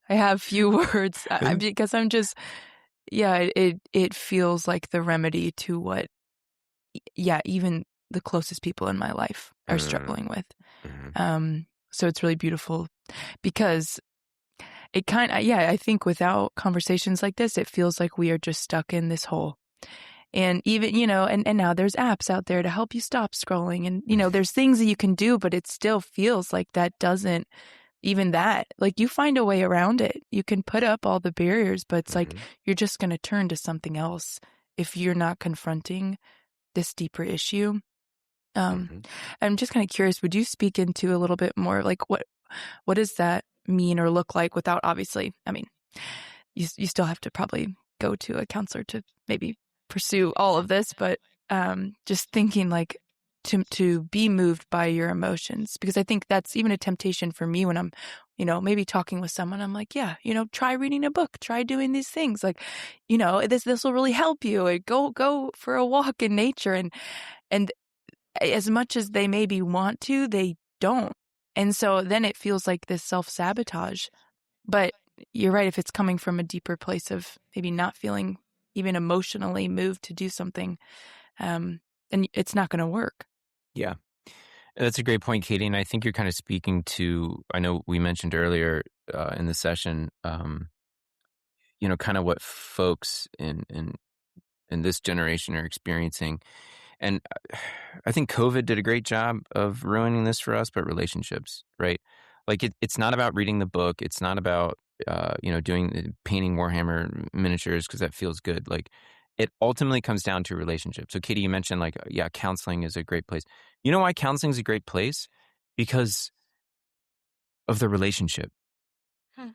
have few words because I'm just, it feels like the remedy to what, even the closest people in my life are struggling with. So it's really beautiful, because it I think without conversations like this, it feels like we are just stuck in this hole. And even, and now there's apps out there to help you stop scrolling. And, there's things that you can do, but it still feels like that doesn't, even that, like you find a way around it. You can put up all the barriers, but it's like you're just going to turn to something else if you're not confronting this deeper issue. I'm just kind of curious, would you speak into a little bit more, like what does that mean or look like without, obviously, I mean, you still have to probably go to a counselor to maybe pursue all of this, but just thinking like to be moved by your emotions, because I think that's even a temptation for me when I'm, maybe talking with someone. I'm like, yeah, try reading a book, try doing these things, like, this will really help you. Or go for a walk in nature, and as much as they maybe want to, they don't, and so then it feels like this self-sabotage. But you're right, if it's coming from a deeper place of maybe not feeling even emotionally moved to do something, and it's not going to work.
Yeah. That's a great point, Katie. And I think you're kind of speaking to, I know we mentioned earlier in the session, kind of what folks in this generation are experiencing. And I think COVID did a great job of ruining this for us, but relationships, right? Like it's not about reading the book. It's not about, painting Warhammer miniatures because that feels good. Like it ultimately comes down to relationships. So Katie, you mentioned like, counseling is a great place. You know why counseling is a great place? Because of the relationship,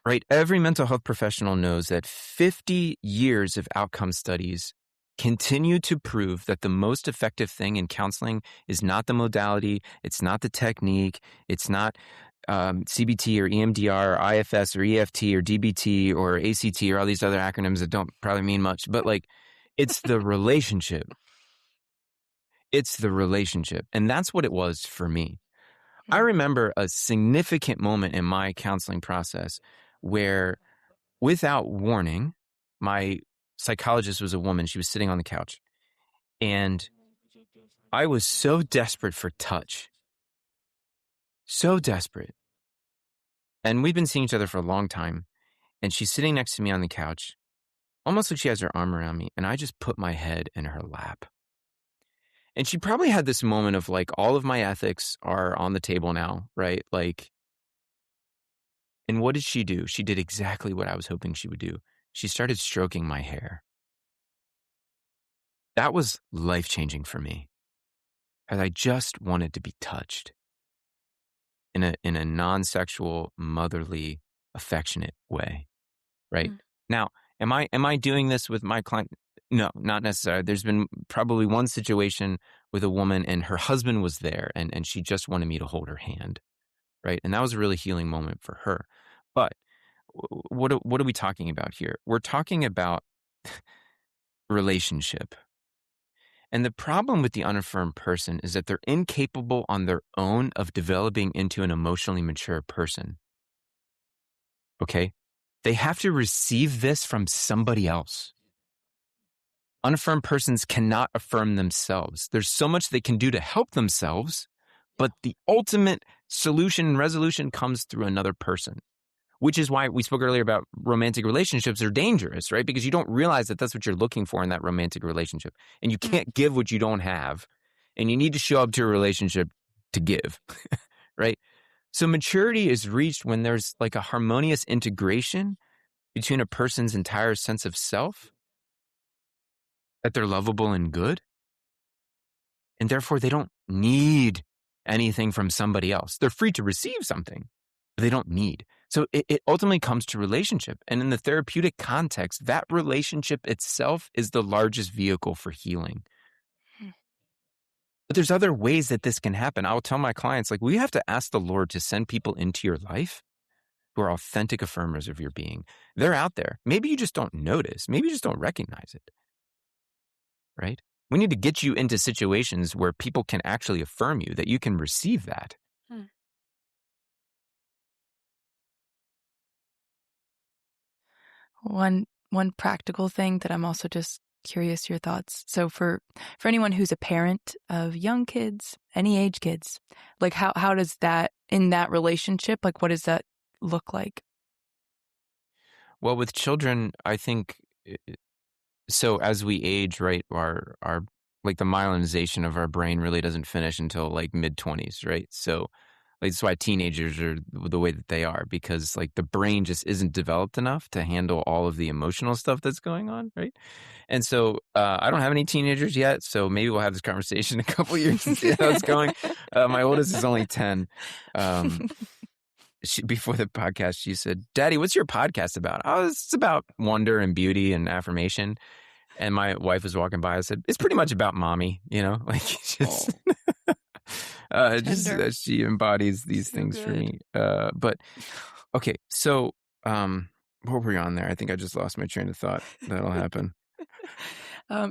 right? Every mental health professional knows that 50 years of outcome studies continue to prove that the most effective thing in counseling is not the modality, it's not the technique, it's not CBT or EMDR or IFS or EFT or DBT or ACT or all these other acronyms that don't probably mean much, but like it's the relationship. It's the relationship. And that's what it was for me. I remember a significant moment in my counseling process where, without warning, my psychologist was a woman. She was sitting on the couch. And I was so desperate for touch. So desperate. And we've been seeing each other for a long time. And she's sitting next to me on the couch, almost like she has her arm around me. And I just put my head in her lap. And she probably had this moment of like, all of my ethics are on the table now, right? Like, and what did she do? She did exactly what I was hoping she would do. She started stroking my hair. That was life-changing for me, because I just wanted to be touched in a non-sexual, motherly, affectionate way, right? Now, am I doing this with my client? No, not necessarily. There's been probably one situation with a woman and her husband was there and she just wanted me to hold her hand, right? And that was a really healing moment for her. But what are we talking about here? We're talking about relationship. And the problem with the unaffirmed person is that they're incapable on their own of developing into an emotionally mature person. Okay? They have to receive this from somebody else. Unaffirmed persons cannot affirm themselves. There's so much they can do to help themselves, But the ultimate solution and resolution comes through another person, which is why we spoke earlier about romantic relationships are dangerous, right? Because you don't realize that that's what you're looking for in that romantic relationship. And you can't give what you don't have. And you need to show up to a relationship to give, right? So maturity is reached when there's like a harmonious integration between a person's entire sense of self, that they're lovable and good, and therefore they don't need anything from somebody else. They're free to receive something, but they don't need. So it ultimately comes to relationship. And in the therapeutic context, that relationship itself is the largest vehicle for healing. But there's other ways that this can happen. I'll tell my clients, like, we have to ask the Lord to send people into your life who are authentic affirmers of your being. They're out there. Maybe you just don't notice. Maybe you just don't recognize it, right? We need to get you into situations where people can actually affirm you, that you can receive that.
One practical thing that I'm also just curious your thoughts. So for anyone who's a parent of young kids, any age kids, like how does that, in that relationship, like what does that look like?
Well, with children, I think, so as we age, right, our like the myelinization of our brain really doesn't finish until like mid-20s, right? So like, that's why teenagers are the way that they are, because like the brain just isn't developed enough to handle all of the emotional stuff that's going on, right? And so I don't have any teenagers yet, so maybe we'll have this conversation in a couple of years and see how it's going. My oldest is only 10. Before the podcast, she said, "Daddy, what's your podcast about?" Oh, it's about wonder and beauty and affirmation. And my wife was walking by. I said, "It's pretty much about mommy, you know, like just, just she embodies these things for me." But okay, so what were we on there? I think I just lost my train of thought. That'll happen.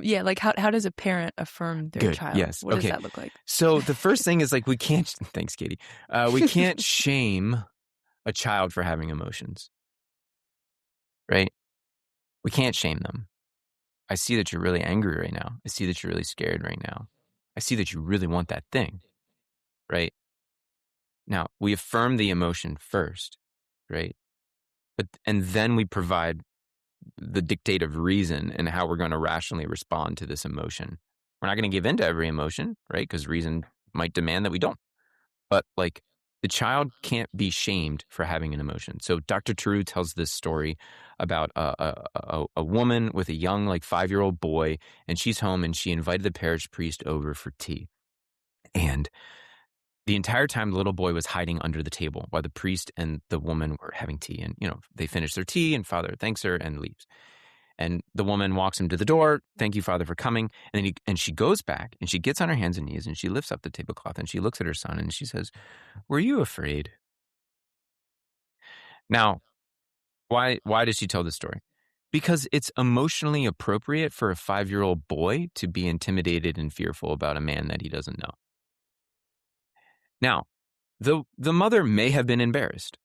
Yeah, like how does a parent affirm their
Good,
child?
yes.
What
Okay.
does that look like?
So the first thing is like we can't. Thanks, Katie. We can't shame a child for having emotions, right? We can't shame them. I see that you're really angry right now. I see that you're really scared right now. I see that you really want that thing, right? Now, we affirm the emotion first, right? And then we provide the dictate of reason and how we're going to rationally respond to this emotion. We're not going to give in to every emotion, right? Because reason might demand that we don't. But like, the child can't be shamed for having an emotion. So Dr. Tarou tells this story about a woman with a young, like 5-year-old boy, and she's home and she invited the parish priest over for tea. And the entire time, the little boy was hiding under the table while the priest and the woman were having tea. And, you know, they finish their tea and Father thanks her and leaves. And the woman walks him to the door. "Thank you, Father, for coming." And then she goes back and she gets on her hands and knees and she lifts up the tablecloth and she looks at her son and she says, "Were you afraid?" Now, why does she tell this story? Because it's emotionally appropriate for a 5-year-old boy to be intimidated and fearful about a man that he doesn't know. Now, the mother may have been embarrassed,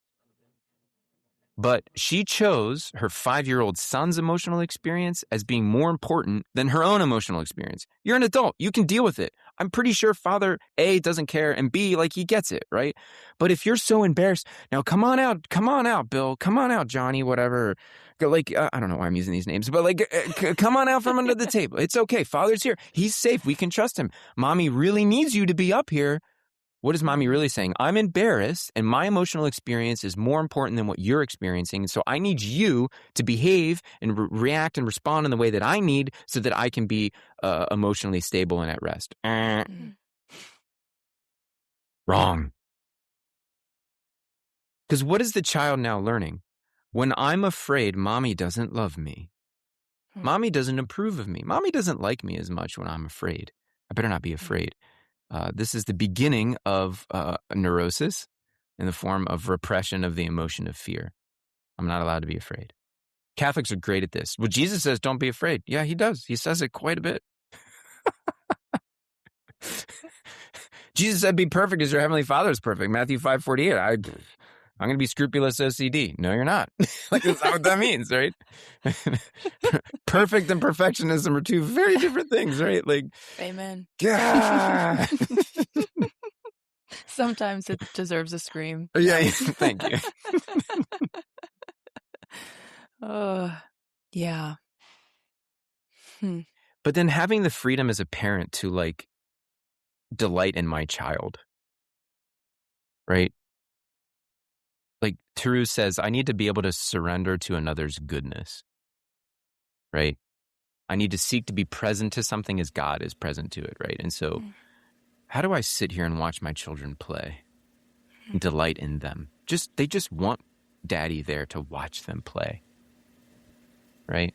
but she chose her 5-year-old son's emotional experience as being more important than her own emotional experience. You're an adult. You can deal with it. I'm pretty sure Father A doesn't care and B, like, he gets it, right? But if you're so embarrassed, now come on out, Bill. Come on out, Johnny, whatever. Like, I don't know why I'm using these names, but like, come on out from under the table. It's okay. Father's here. He's safe. We can trust him. Mommy really needs you to be up here. What is mommy really saying? I'm embarrassed and my emotional experience is more important than what you're experiencing. So I need you to behave and react and respond in the way that I need so that I can be emotionally stable and at rest. Wrong. Because what is the child now learning? When I'm afraid, mommy doesn't love me. Mommy doesn't approve of me. Mommy doesn't like me as much when I'm afraid. I better not be afraid. This is the beginning of a neurosis in the form of repression of the emotion of fear. I'm not allowed to be afraid. Catholics are great at this. Well, Jesus says, don't be afraid. Yeah, he does. He says it quite a bit. Jesus said, be perfect as your heavenly Father is perfect. Matthew 5:48. I'm going to be scrupulous OCD. No, you're not. Like, that's not what that means, right? Perfect and perfectionism are two very different things, right? Like,
Amen.
yeah.
Sometimes it deserves a scream.
Yeah. Thank you.
Oh, yeah.
But then having the freedom as a parent to like delight in my child, right? Like Teru says, I need to be able to surrender to another's goodness, right? I need to seek to be present to something as God is present to it, right? And so how do I sit here and watch my children play and delight in them? They just want daddy there to watch them play, right?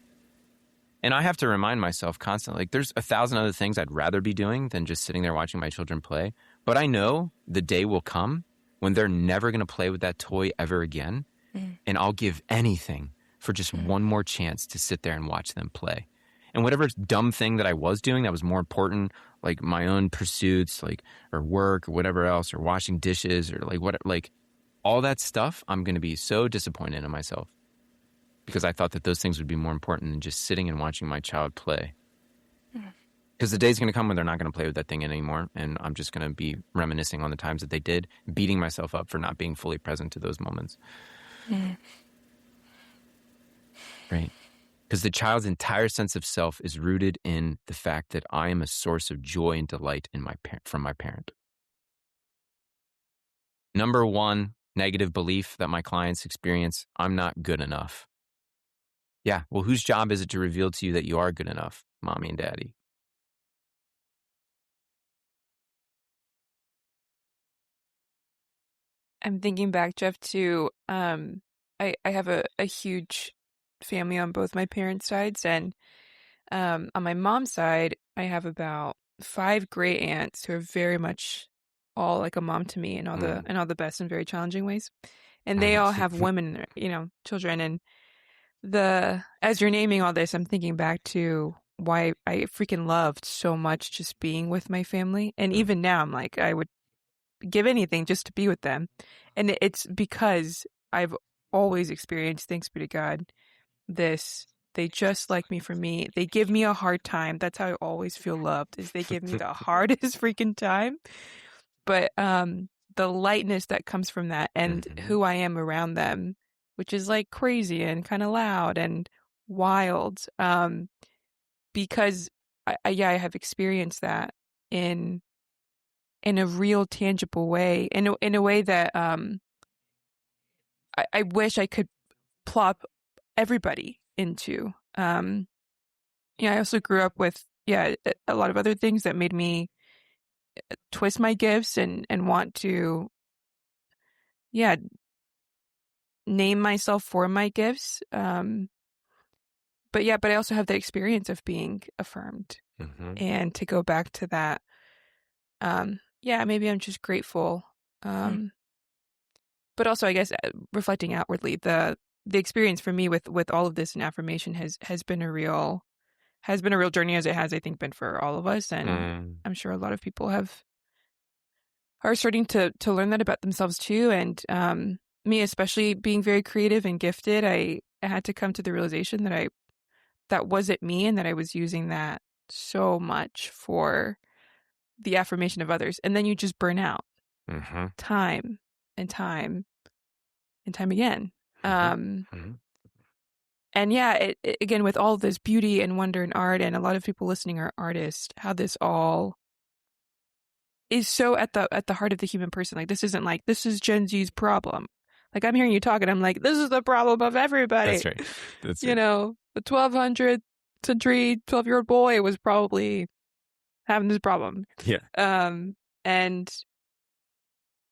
And I have to remind myself constantly, like there's 1,000 other things I'd rather be doing than just sitting there watching my children play. But I know the day will come when they're never going to play with that toy ever again. And I'll give anything for just one more chance to sit there and watch them play. And whatever dumb thing that I was doing that was more important, like my own pursuits, like, or work or whatever else, or washing dishes or like all that stuff, I'm going to be so disappointed in myself. Because I thought that those things would be more important than just sitting and watching my child play. Because the day's going to come when they're not going to play with that thing anymore, and I'm just going to be reminiscing on the times that they did, beating myself up for not being fully present to those moments. Right? Because the child's entire sense of self is rooted in the fact that I am a source of joy and delight from my parent. Number one negative belief that my clients experience, I'm not good enough. Yeah, well, whose job is it to reveal to you that you are good enough, mommy and daddy?
I'm thinking back, Jeff, to I have a huge family on both my parents' sides, and on my mom's side, I have about 5 great aunts who are very much all like a mom to me in all the best and very challenging ways. And they all have women, children. And as you're naming all this, I'm thinking back to why I freaking loved so much just being with my family. And even now, I'm like, I would give anything just to be with them. And it's because I've always experienced, thanks be to God, they just like me for me. They give me a hard time. That's how I always feel loved, is they give me the hardest freaking time. But the lightness that comes from that and who I am around them, which is like crazy and kind of loud and wild, because I have experienced that in a real tangible way, in a way that I wish I could plop everybody into. I also grew up with a lot of other things that made me twist my gifts and want to name myself for my gifts. But I also have the experience of being affirmed, and to go back to that. Maybe I'm just grateful. But also, I guess, reflecting outwardly, the experience for me with all of this in affirmation has been a real journey, as it has, I think, been for all of us. And I'm sure a lot of people are starting to learn that about themselves too. And me, especially being very creative and gifted, I had to come to the realization that that wasn't me, and that I was using that so much for the affirmation of others. And then you just burn out time and time and time again. And it, again, with all this beauty and wonder and art, and a lot of people listening are artists, how this all is so at the heart of the human person. Like, this isn't like, this is Gen Z's problem. Like, I'm hearing you talk and I'm like, this is the problem of everybody.
That's right. That's
the 1200th century 12-year-old boy was probably having this problem.
Yeah.
And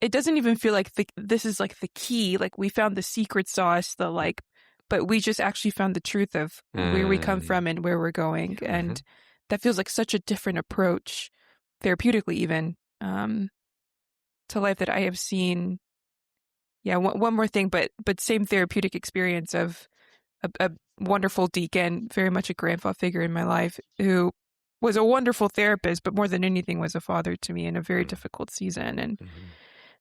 it doesn't even feel like this is like the key. Like, we found the secret sauce, but we just actually found the truth of where we come from and where we're going. And that feels like such a different approach, therapeutically even, to life, that I have seen. Yeah, one more thing, but same therapeutic experience of a wonderful deacon, very much a grandpa figure in my life, who was a wonderful therapist, but more than anything was a father to me in a very difficult season.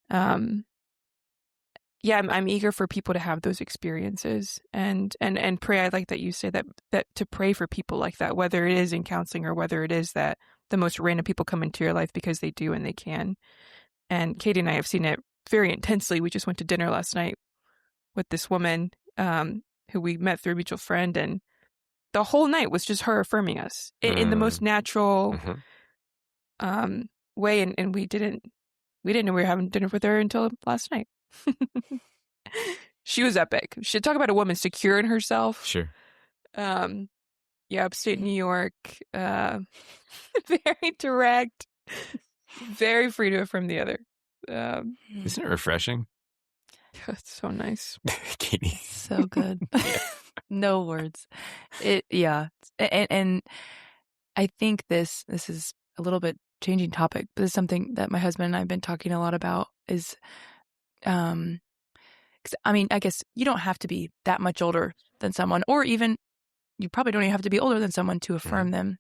And I'm eager for people to have those experiences and pray. I like that you say that to pray for people like that, whether it is in counseling or whether it is that the most random people come into your life because they do and they can. And Katie and I have seen it very intensely. We just went to dinner last night with this woman who we met through a mutual friend, and the whole night was just her affirming us in the most natural way. And we didn't know we were having dinner with her until last night. She was epic. She'd talk about a woman secure in herself.
Sure.
Yeah, upstate New York. Very direct, very free to affirm the other.
Isn't it refreshing?
It's so nice.
Katie.
So good. No words. And I think this is a little bit changing topic, but it's something that my husband and I have been talking a lot about is, 'cause, I mean, I guess you don't have to be that much older than someone, or even you probably don't even have to be older than someone to affirm them.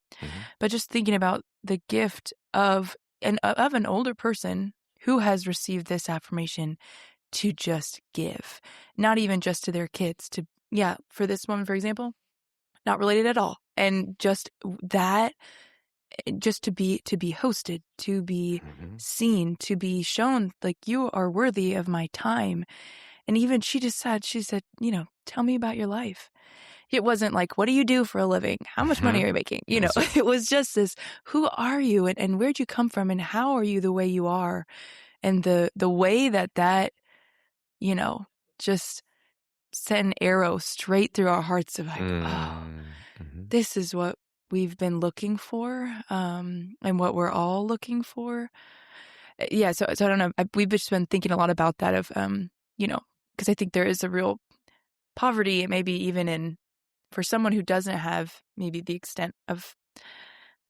But just thinking about the gift of an older person who has received this affirmation to just give, not even just to their kids, for this woman, for example, not related at all. And just that, just to be hosted, to be seen, to be shown like you are worthy of my time. And even she said, tell me about your life. It wasn't like, what do you do for a living? How much money are you making? It was just this, who are you and where'd you come from and how are you the way you are? And the way that, just sent an arrow straight through our hearts of like, this is what we've been looking for, and what we're all looking for. Yeah. So I don't know. We've just been thinking a lot about that of, because I think there is a real poverty, maybe even for someone who doesn't have maybe the extent of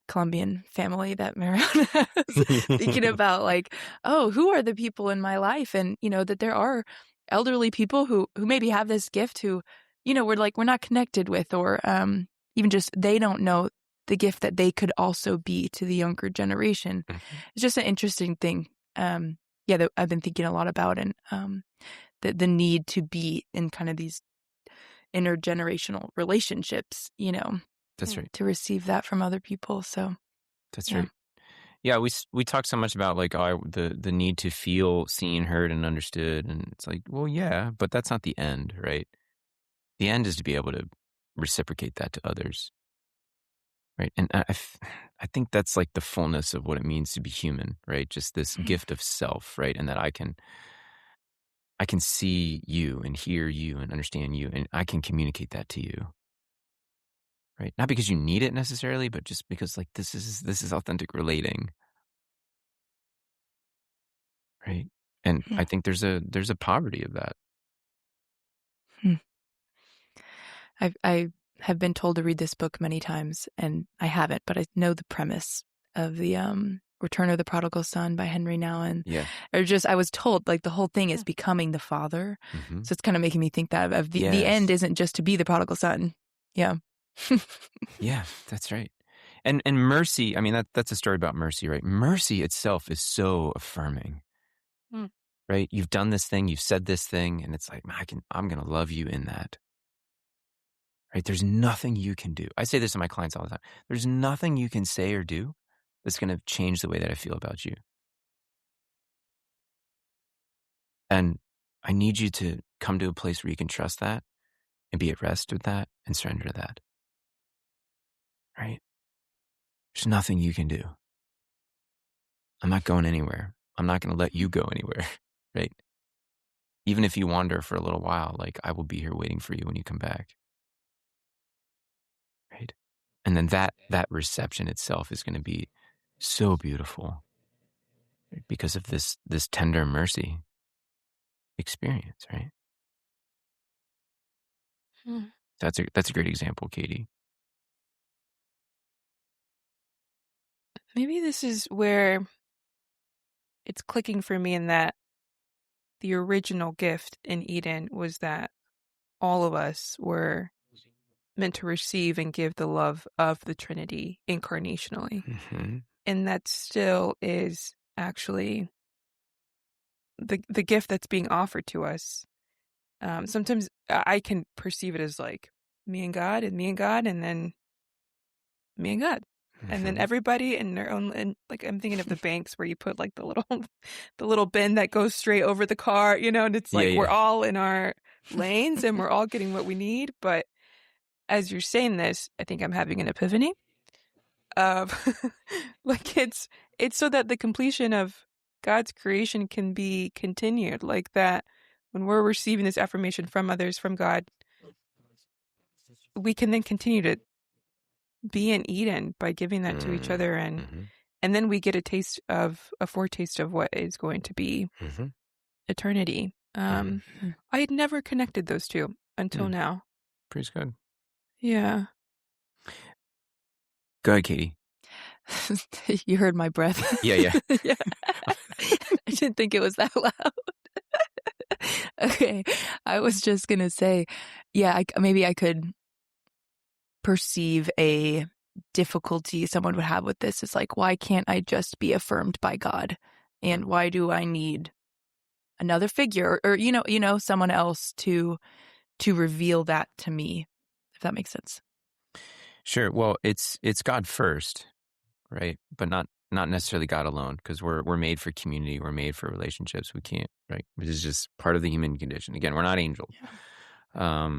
Colombian family that Mariana has, thinking about like, oh, who are the people in my life? And, that there are elderly people who maybe have this gift who, we're not connected with, or even just they don't know the gift that they could also be to the younger generation. It's just an interesting thing. That I've been thinking a lot about, and the need to be in kind of these intergenerational relationships,
That's right.
to receive that from other people. So
that's right. Yeah, we talk so much about like the need to feel seen, heard, and understood, and it's like, well, yeah, but that's not the end, right? The end is to be able to reciprocate that to others, right? And I think that's like the fullness of what it means to be human, right? Just this gift of self, right? And that I can see you and hear you and understand you, and I can communicate that to you. Right? Not because you need it necessarily, but just because like this is authentic relating. Right? And I think there's a poverty of that.
I have been told to read this book many times, and I haven't, but I know the premise of the Return of the Prodigal Son by Henry Nouwen.
Yeah.
Or just, I was told like the whole thing is becoming the father. So it's kind of making me think that of the end isn't just to be the prodigal son. Yeah.
Yeah, that's right. And mercy, I mean, that's a story about mercy, right? Mercy itself is so affirming. Right? You've done this thing, you've said this thing, and it's like, I'm going to love you in that. Right? There's nothing you can do. I say this to my clients all the time. There's nothing you can say or do that's going to change the way that I feel about you. And I need you to come to a place where you can trust that and be at rest with that and surrender to that. Right? There's nothing you can do. I'm not going anywhere. I'm not going to let you go anywhere. Right? Even if you wander for a little while, like I will be here waiting for you when you come back. Right? And then that reception itself is going to be so beautiful, right? Because of this tender mercy experience, right? That's a great example, Katie.
Maybe this is where it's clicking for me, in that the original gift in Eden was that all of us were meant to receive and give the love of the Trinity incarnationally. And that still is actually the gift that's being offered to us. Sometimes I can perceive it as like me and God, and then me and God. And then everybody in their own, and like I'm thinking of the banks where you put like the little bin that goes straight over the car, and it's like we're all in our lanes and we're all getting what we need. But as you're saying this, I think I'm having an epiphany of like it's so that the completion of God's creation can be continued, like that when we're receiving this affirmation from others, from God, we can then continue to be in Eden by giving that to each other, and then we get a foretaste of what is going to be eternity. I had never connected those two until now.
Praise God.
Yeah.
Go ahead, Katie.
You heard my breath.
Yeah.
Yeah. I didn't think it was that loud. Okay. I was just going to say, maybe I could perceive a difficulty someone would have with this. Is like, why can't I just be affirmed by God? And why do I need another figure or someone else to reveal that to me, if that makes sense?
Sure. Well, it's God first, right? But not necessarily God alone, because we're made for community. We're made for relationships. We can't, right? Which is just part of the human condition. Again, we're not angels. Yeah.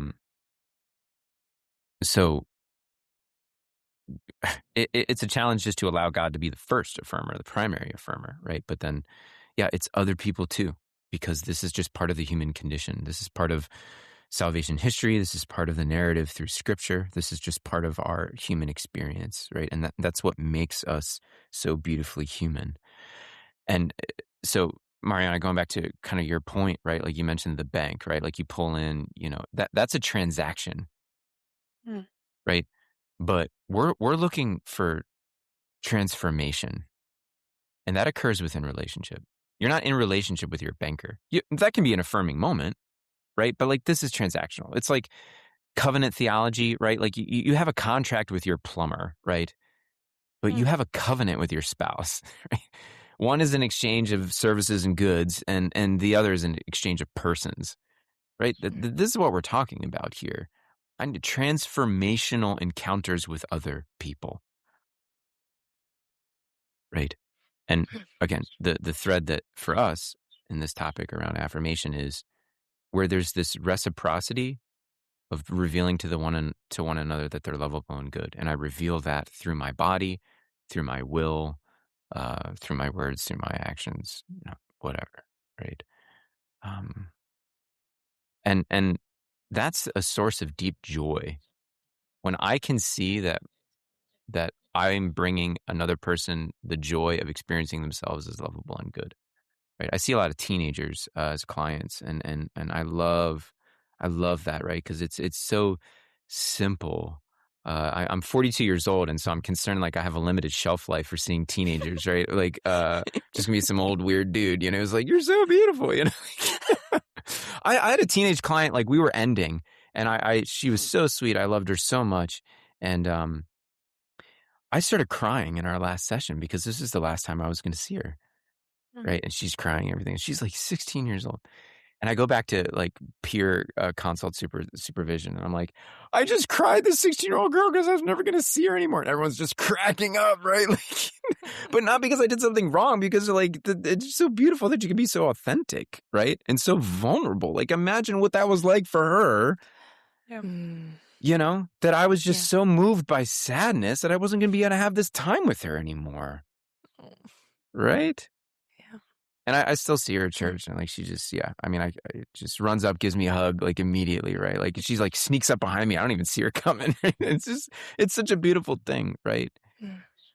So it's a challenge just to allow God to be the first affirmer, the primary affirmer, right? But then, it's other people too, because this is just part of the human condition. This is part of salvation history. This is part of the narrative through Scripture. This is just part of our human experience, right? And that's what makes us so beautifully human. And so, Mariana, going back to kind of your point, right? Like you mentioned the bank, right? Like you pull in, that's a transaction, right? But we're looking for transformation, and that occurs within relationship. You're not in relationship with your banker. That can be an affirming moment, right? But like this is transactional. It's like covenant theology, right? Like you have a contract with your plumber, right? But you have a covenant with your spouse, right? One is an exchange of services and goods, and the other is an exchange of persons, right? This is what we're talking about here. I need transformational encounters with other people, right? And again, the thread that for us in this topic around affirmation is where there's this reciprocity of revealing to one another that they're lovable and good. And I reveal that through my body, through my will, through my words, through my actions, whatever, right? And that's a source of deep joy when I can see that I'm bringing another person the joy of experiencing themselves as lovable and good. Right? I see a lot of teenagers as clients, and I love that, right? Because it's so simple. I'm 42 years old, and so I'm concerned like I have a limited shelf life for seeing teenagers, right? Like just gonna be some old weird dude, It's like, you're so beautiful, I had a teenage client, like we were ending, and she was so sweet. I loved her so much, and I started crying in our last session because this is the last time I was going to see her. Right. And she's crying and everything. She's like 16 years old. And I go back to like peer consult supervision. And I'm like, I just cried this 16-year-old girl because I was never going to see her anymore. And everyone's just cracking up. Right. Like, but not because I did something wrong, because like it's so beautiful that you can be so authentic. Right. And so vulnerable. Like imagine what that was like for her. Yeah. That I was just so moved by sadness that I wasn't going to be able to have this time with her anymore. Right. And I still see her at church, and like she just, I just runs up, gives me a hug, like immediately, right? Like she's like sneaks up behind me. I don't even see her coming. Right? It's such a beautiful thing, right?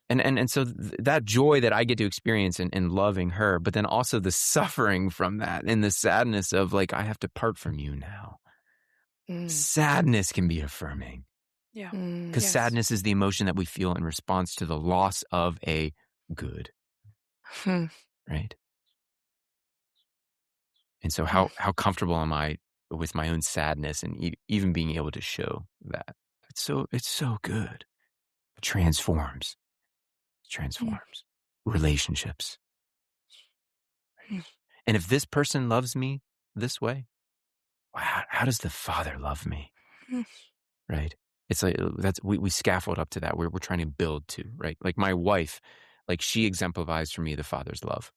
And so that joy that I get to experience in loving her, but then also the suffering from that and the sadness of like, I have to part from you now. Sadness can be affirming.
Yeah.
Because sadness is the emotion that we feel in response to the loss of a good. Right? And so how comfortable am I with my own sadness and even being able to show that? It's so good. It transforms. Relationships. And if this person loves me this way, wow, how does the Father love me? Right? It's like we scaffold up to that. We're trying to build to, right? Like my wife, like she exemplifies for me the Father's love,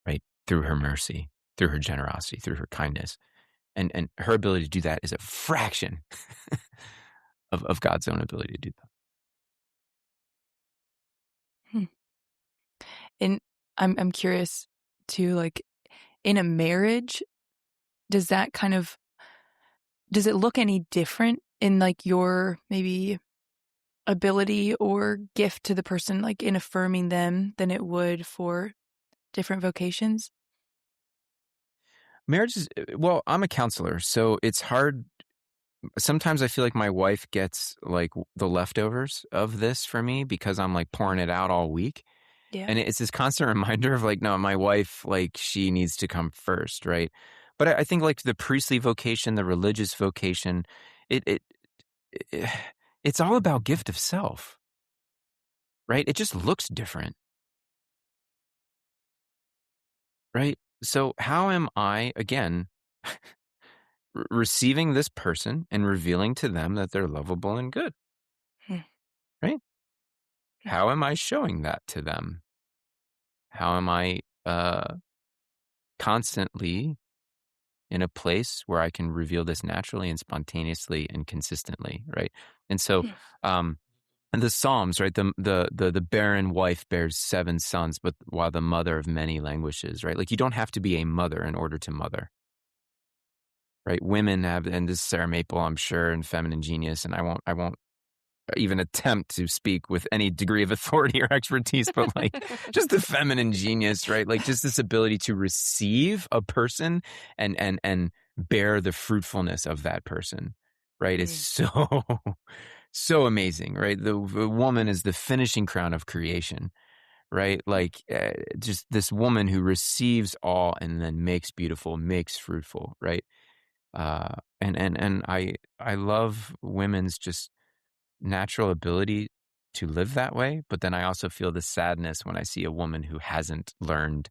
right? Through her mercy, through her generosity, through her kindness. And her ability to do that is a fraction of God's own ability to do that.
Hmm. And I'm curious too, like in a marriage, does it look any different in like your maybe ability or gift to the person, like in affirming them than it would for different vocations?
Marriage is, well, I'm a counselor, so it's hard. Sometimes I feel like my wife gets like the leftovers of this for me because I'm like pouring it out all week.
Yeah.
And it's this constant reminder of like, no, my wife, like she needs to come first, right? But I think like the priestly vocation, the religious vocation, it, it, it it's all about gift of self, right? It just looks different, right? So how am I again receiving this person and revealing to them that they're lovable and good,
Hmm.
right? How am I showing that to them? How am I constantly in a place where I can reveal this naturally and spontaneously and consistently, right? And so,
Hmm.
and the Psalms, right? The barren wife bears 7 sons, but while the mother of many languishes, right? Like you don't have to be a mother in order to mother, right? Women have, and this is Sarah Maple, I'm sure, and Feminine Genius, and I won't even attempt to speak with any degree of authority or expertise, but like just the feminine genius, right? Like just this ability to receive a person and bear the fruitfulness of that person, right? Is
Hmm.
so so amazing, right? The woman is the finishing crown of creation, right? Like just this woman who receives all and then makes beautiful, makes fruitful, right? And I love women's just natural ability to live that way, but then I also feel the sadness when I see a woman who hasn't learned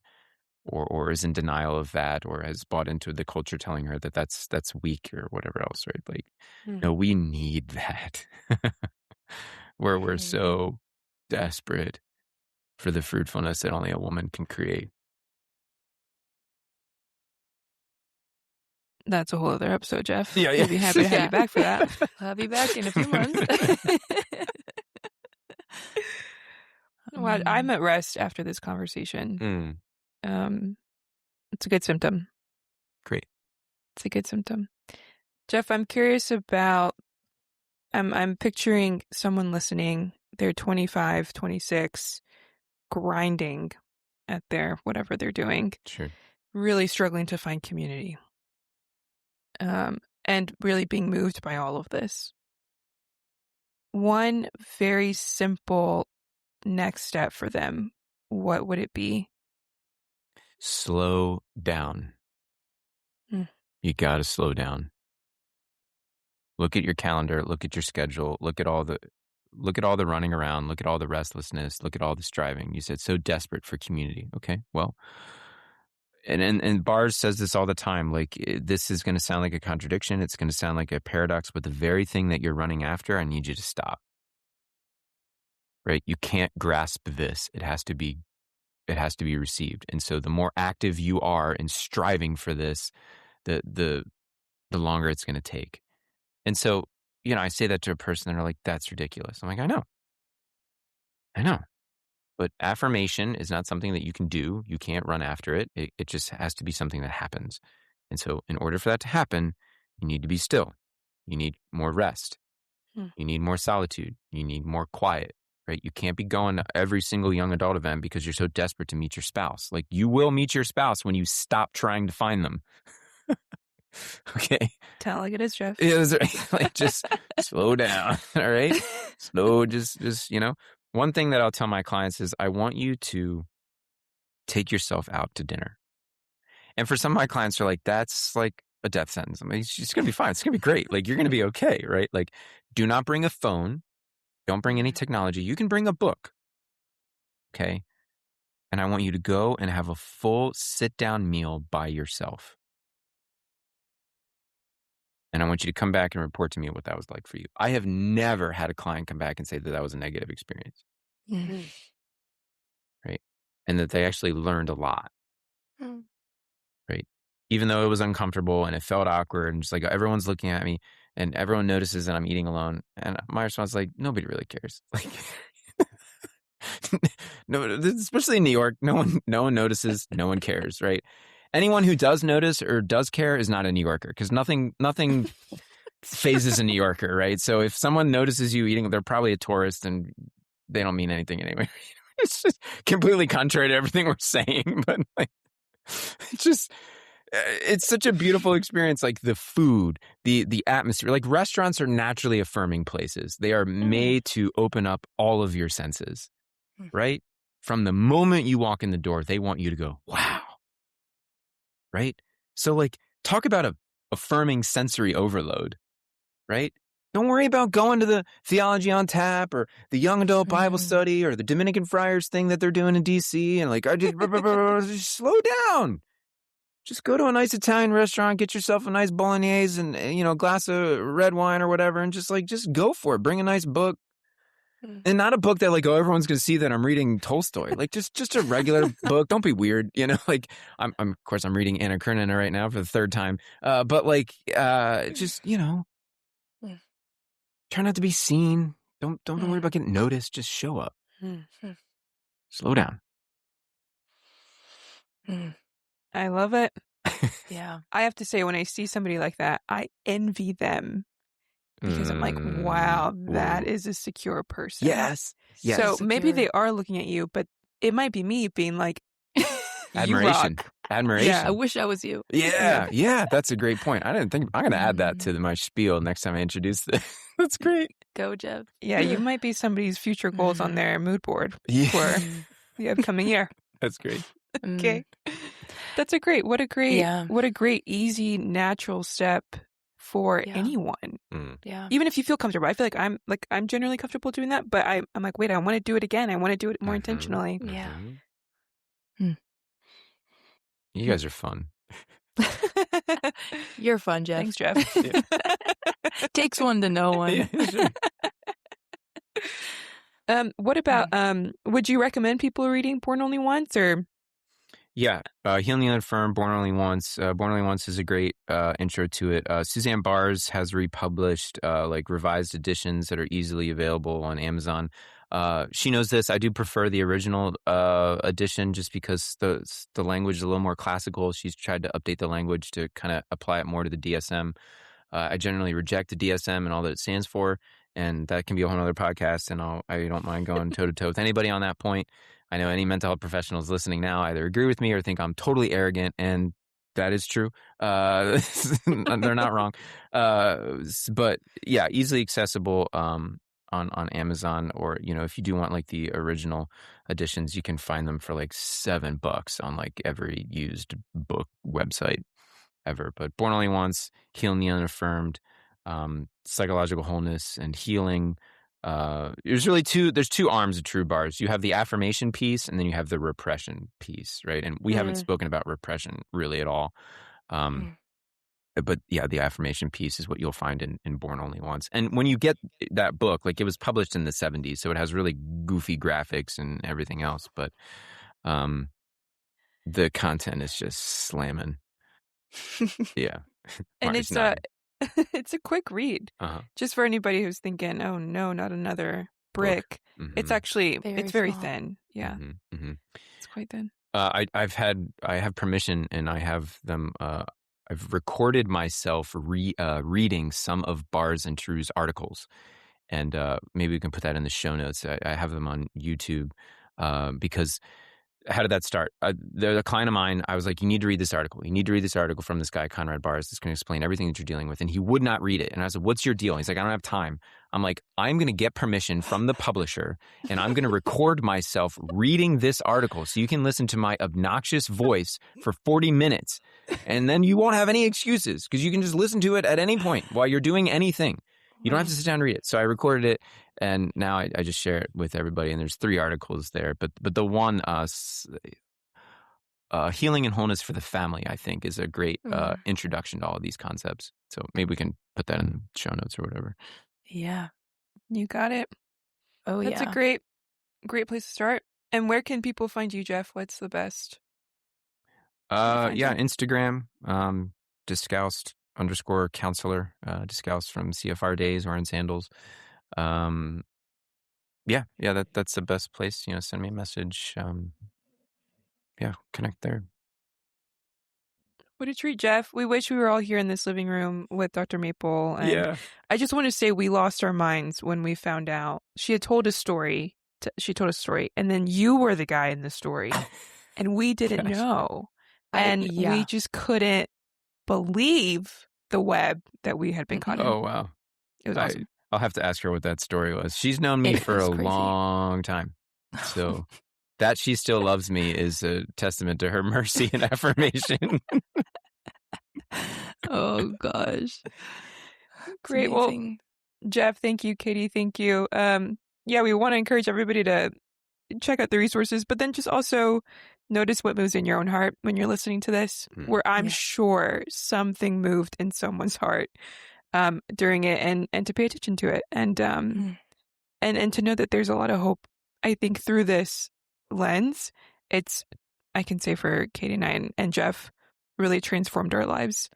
or is in denial of that or has bought into the culture telling her that that's weak or whatever else, right? Like,
Hmm.
no, we need that. Where we're
Hmm.
so desperate for the fruitfulness that only a woman can create.
That's a whole other episode, Jeff.
Yeah, yeah.
We'll be happy to have
Yeah.
you back for that.
I'll be back in a few months.
Well, I'm at rest after this conversation.
Mm,
Um, it's a good symptom.
great.
It's a good symptom. Jeff, I'm curious about, I'm picturing someone listening. They're 25, 26, grinding at their whatever they're doing,
Sure.
really struggling to find community, and really being moved by all of this. One very simple next step for them, what would it be?
Slow down.
Hmm.
You got to slow down. Look at your calendar, look at your schedule, look at all the running around, look at all the restlessness, look at all the striving. You said so desperate for community. Okay. Well, and Bars says this all the time. Like this is going to sound like a contradiction. It's going to sound like a paradox, but the very thing that you're running after, I need you to stop. Right? You can't grasp this. It has to be received. And so the more active you are in striving for this, the longer it's going to take. And so, I say that to a person and they're like, that's ridiculous. I'm like, I know. But affirmation is not something that you can do. You can't run after it. It just has to be something that happens. And so in order for that to happen, you need to be still. You need more rest.
Hmm.
You need more solitude. You need more quiet, right? You can't be going to every single young adult event because you're so desperate to meet your spouse. Like you will meet your spouse when you stop trying to find them. Okay.
Tell it like it is, Jeff.
Yeah, that's right. Like just slow down. All right. Slow, just, one thing that I'll tell my clients is I want you to take yourself out to dinner. And for some of my clients are like, that's like a death sentence. I mean, it's going to be fine. It's going to be great. Like you're going to be okay. Right. Like do not bring a phone. Don't bring any technology. You can bring a book. Okay. And I want you to go and have a full sit down meal by yourself. And I want you to come back and report to me what that was like for you. I have never had a client come back and say that that was a negative experience.
Mm.
Right. And that they actually learned a lot.
Mm.
Right. Even though it was uncomfortable and it felt awkward and just like everyone's looking at me and everyone notices that I'm eating alone. And my response is like, nobody really cares. Like, no, especially in New York, no one notices, no one cares, right? Anyone who does notice or does care is not a New Yorker because nothing phases a New Yorker, right? So if someone notices you eating, they're probably a tourist and they don't mean anything anyway. It's just completely contrary to everything we're saying, but like, it's such a beautiful experience. Like the food, the atmosphere. Like restaurants are naturally affirming places. They are made to open up all of your senses, right? From the moment you walk in the door, they want you to go, wow, right? So like, talk about a affirming sensory overload, right? Don't worry about going to the Theology on Tap or the Young Adult Bible Study or the Dominican Friars thing that they're doing in DC. And like, I just slow down. Just go to a nice Italian restaurant, get yourself a nice bolognese and a glass of red wine or whatever. And just go for it. Bring a nice book. And not a book that like, oh, everyone's going to see that I'm reading Tolstoy. Like just a regular book. Don't be weird. Like I'm of course I'm reading Anna Karenina right now for the third time. But like, just, try not to be seen. Don't worry about getting noticed. Just show up. Slow down.
I love it.
Yeah.
I have to say, when I see somebody like that, I envy them because I'm like, wow, that is a secure person.
Yes.
So
Secure.
maybe they are looking at you, but it might be me being like,
Admiration.
You rock.
Admiration.
Yeah.
I wish I was you.
Yeah. That's a great point. I didn't think I'm going to add that to my spiel next time I introduce this. That's great.
Go, Jeff.
Yeah, you might be somebody's future goals on their mood board for the upcoming year.
That's great.
Okay. That's what a great, easy, natural step for anyone.
Yeah.
Even if you feel comfortable. I feel like I'm generally comfortable doing that, but I'm like, wait, I want to do it again. I want to do it more intentionally.
Yeah.
You guys are fun.
You're fun, Jeff.
Thanks, Jeff.
Takes one to know one.
What about would you recommend people reading Born Only Once or?
Yeah, Healing the Unaffirmed, Born Only Once. Born Only Once is a great intro to it. Suzanne Bars has republished like revised editions that are easily available on Amazon. She knows this. I do prefer the original edition just because the language is a little more classical. She's tried to update the language to kind of apply it more to the DSM. I generally reject the DSM and all that it stands for, and that can be a whole other podcast, and I don't mind going toe-to-toe with anybody on that point. I know any mental health professionals listening now either agree with me or think I'm totally arrogant, and that is true. They're not wrong. But yeah, easily accessible on Amazon, or if you do want like the original editions, you can find them for like $7 on like every used book website ever. But Born Only Once, Healing the Unaffirmed, Psychological Wholeness and Healing. There's two arms of True Bars. You have the affirmation piece and then you have the repression piece, right? And we haven't spoken about repression really at all. But yeah, the affirmation piece is what you'll find in Born Only Once. And when you get that book, like it was published in the 70s, so it has really goofy graphics and everything else, but the content is just slamming. Yeah.
And it's it's a quick read. Just for anybody who's thinking, oh no, not another brick. It's actually it's very thin. Yeah. It's quite thin.
I have permission, and I have them. I've recorded myself reading some of Bars and True's articles, and maybe we can put that in the show notes. I have them on YouTube because. How did that start? There's a client of mine. I was like, you need to read this article. You need to read this article from this guy, Conrad Bars. That's going to explain everything that you're dealing with. And he would not read it. And I was like, what's your deal? And he's like, I don't have time. I'm like, I'm going to get permission from the publisher, and I'm going to record myself reading this article so you can listen to my obnoxious voice for 40 minutes. And then you won't have any excuses because you can just listen to it at any point while you're doing anything. You don't have to sit down and read it. So I recorded it, and now I just share it with everybody. And there's 3 articles there. But the one, healing and wholeness for the family, I think, is a great introduction to all of these concepts. So maybe we can put that in the show notes or whatever.
Yeah.
You got it.
Oh,
That's
yeah.
a great place to start. And where can people find you, Jeff? What's the best?
Yeah,
you?
Instagram, discoused_counselor, discoused from CFR days, wearing sandals. Yeah, that's the best place. Send me a message. Yeah, connect there.
What a treat, Jeff. We wish we were all here in this living room with Dr. Maple. And
Yeah.
I just want to say we lost our minds when we found out. She had told a story. She told a story. And then you were the guy in the story. And we didn't
Gosh.
know. And we just couldn't believe the web that we had been caught in.
Oh, wow.
It was awesome.
I'll have to ask her what that story was. She's known me for a long time. So that she still loves me is a testament to her mercy and affirmation.
Oh, gosh.
Great. Well, Jeff, thank you. Katie, thank you. Yeah, we want to encourage everybody to check out the resources, but then just also notice what moves in your own heart when you're listening to this, where I'm sure something moved in someone's heart during it, and to pay attention to it, and to know that there's a lot of hope, I think, through this lens. I can say for Katie and I and Jeff, really transformed our lives.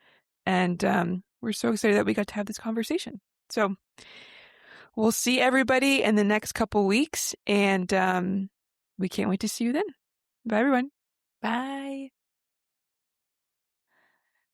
And we're so excited that we got to have this conversation. So we'll see everybody in the next couple weeks, and we can't wait to see you then. Bye, everyone.
Bye.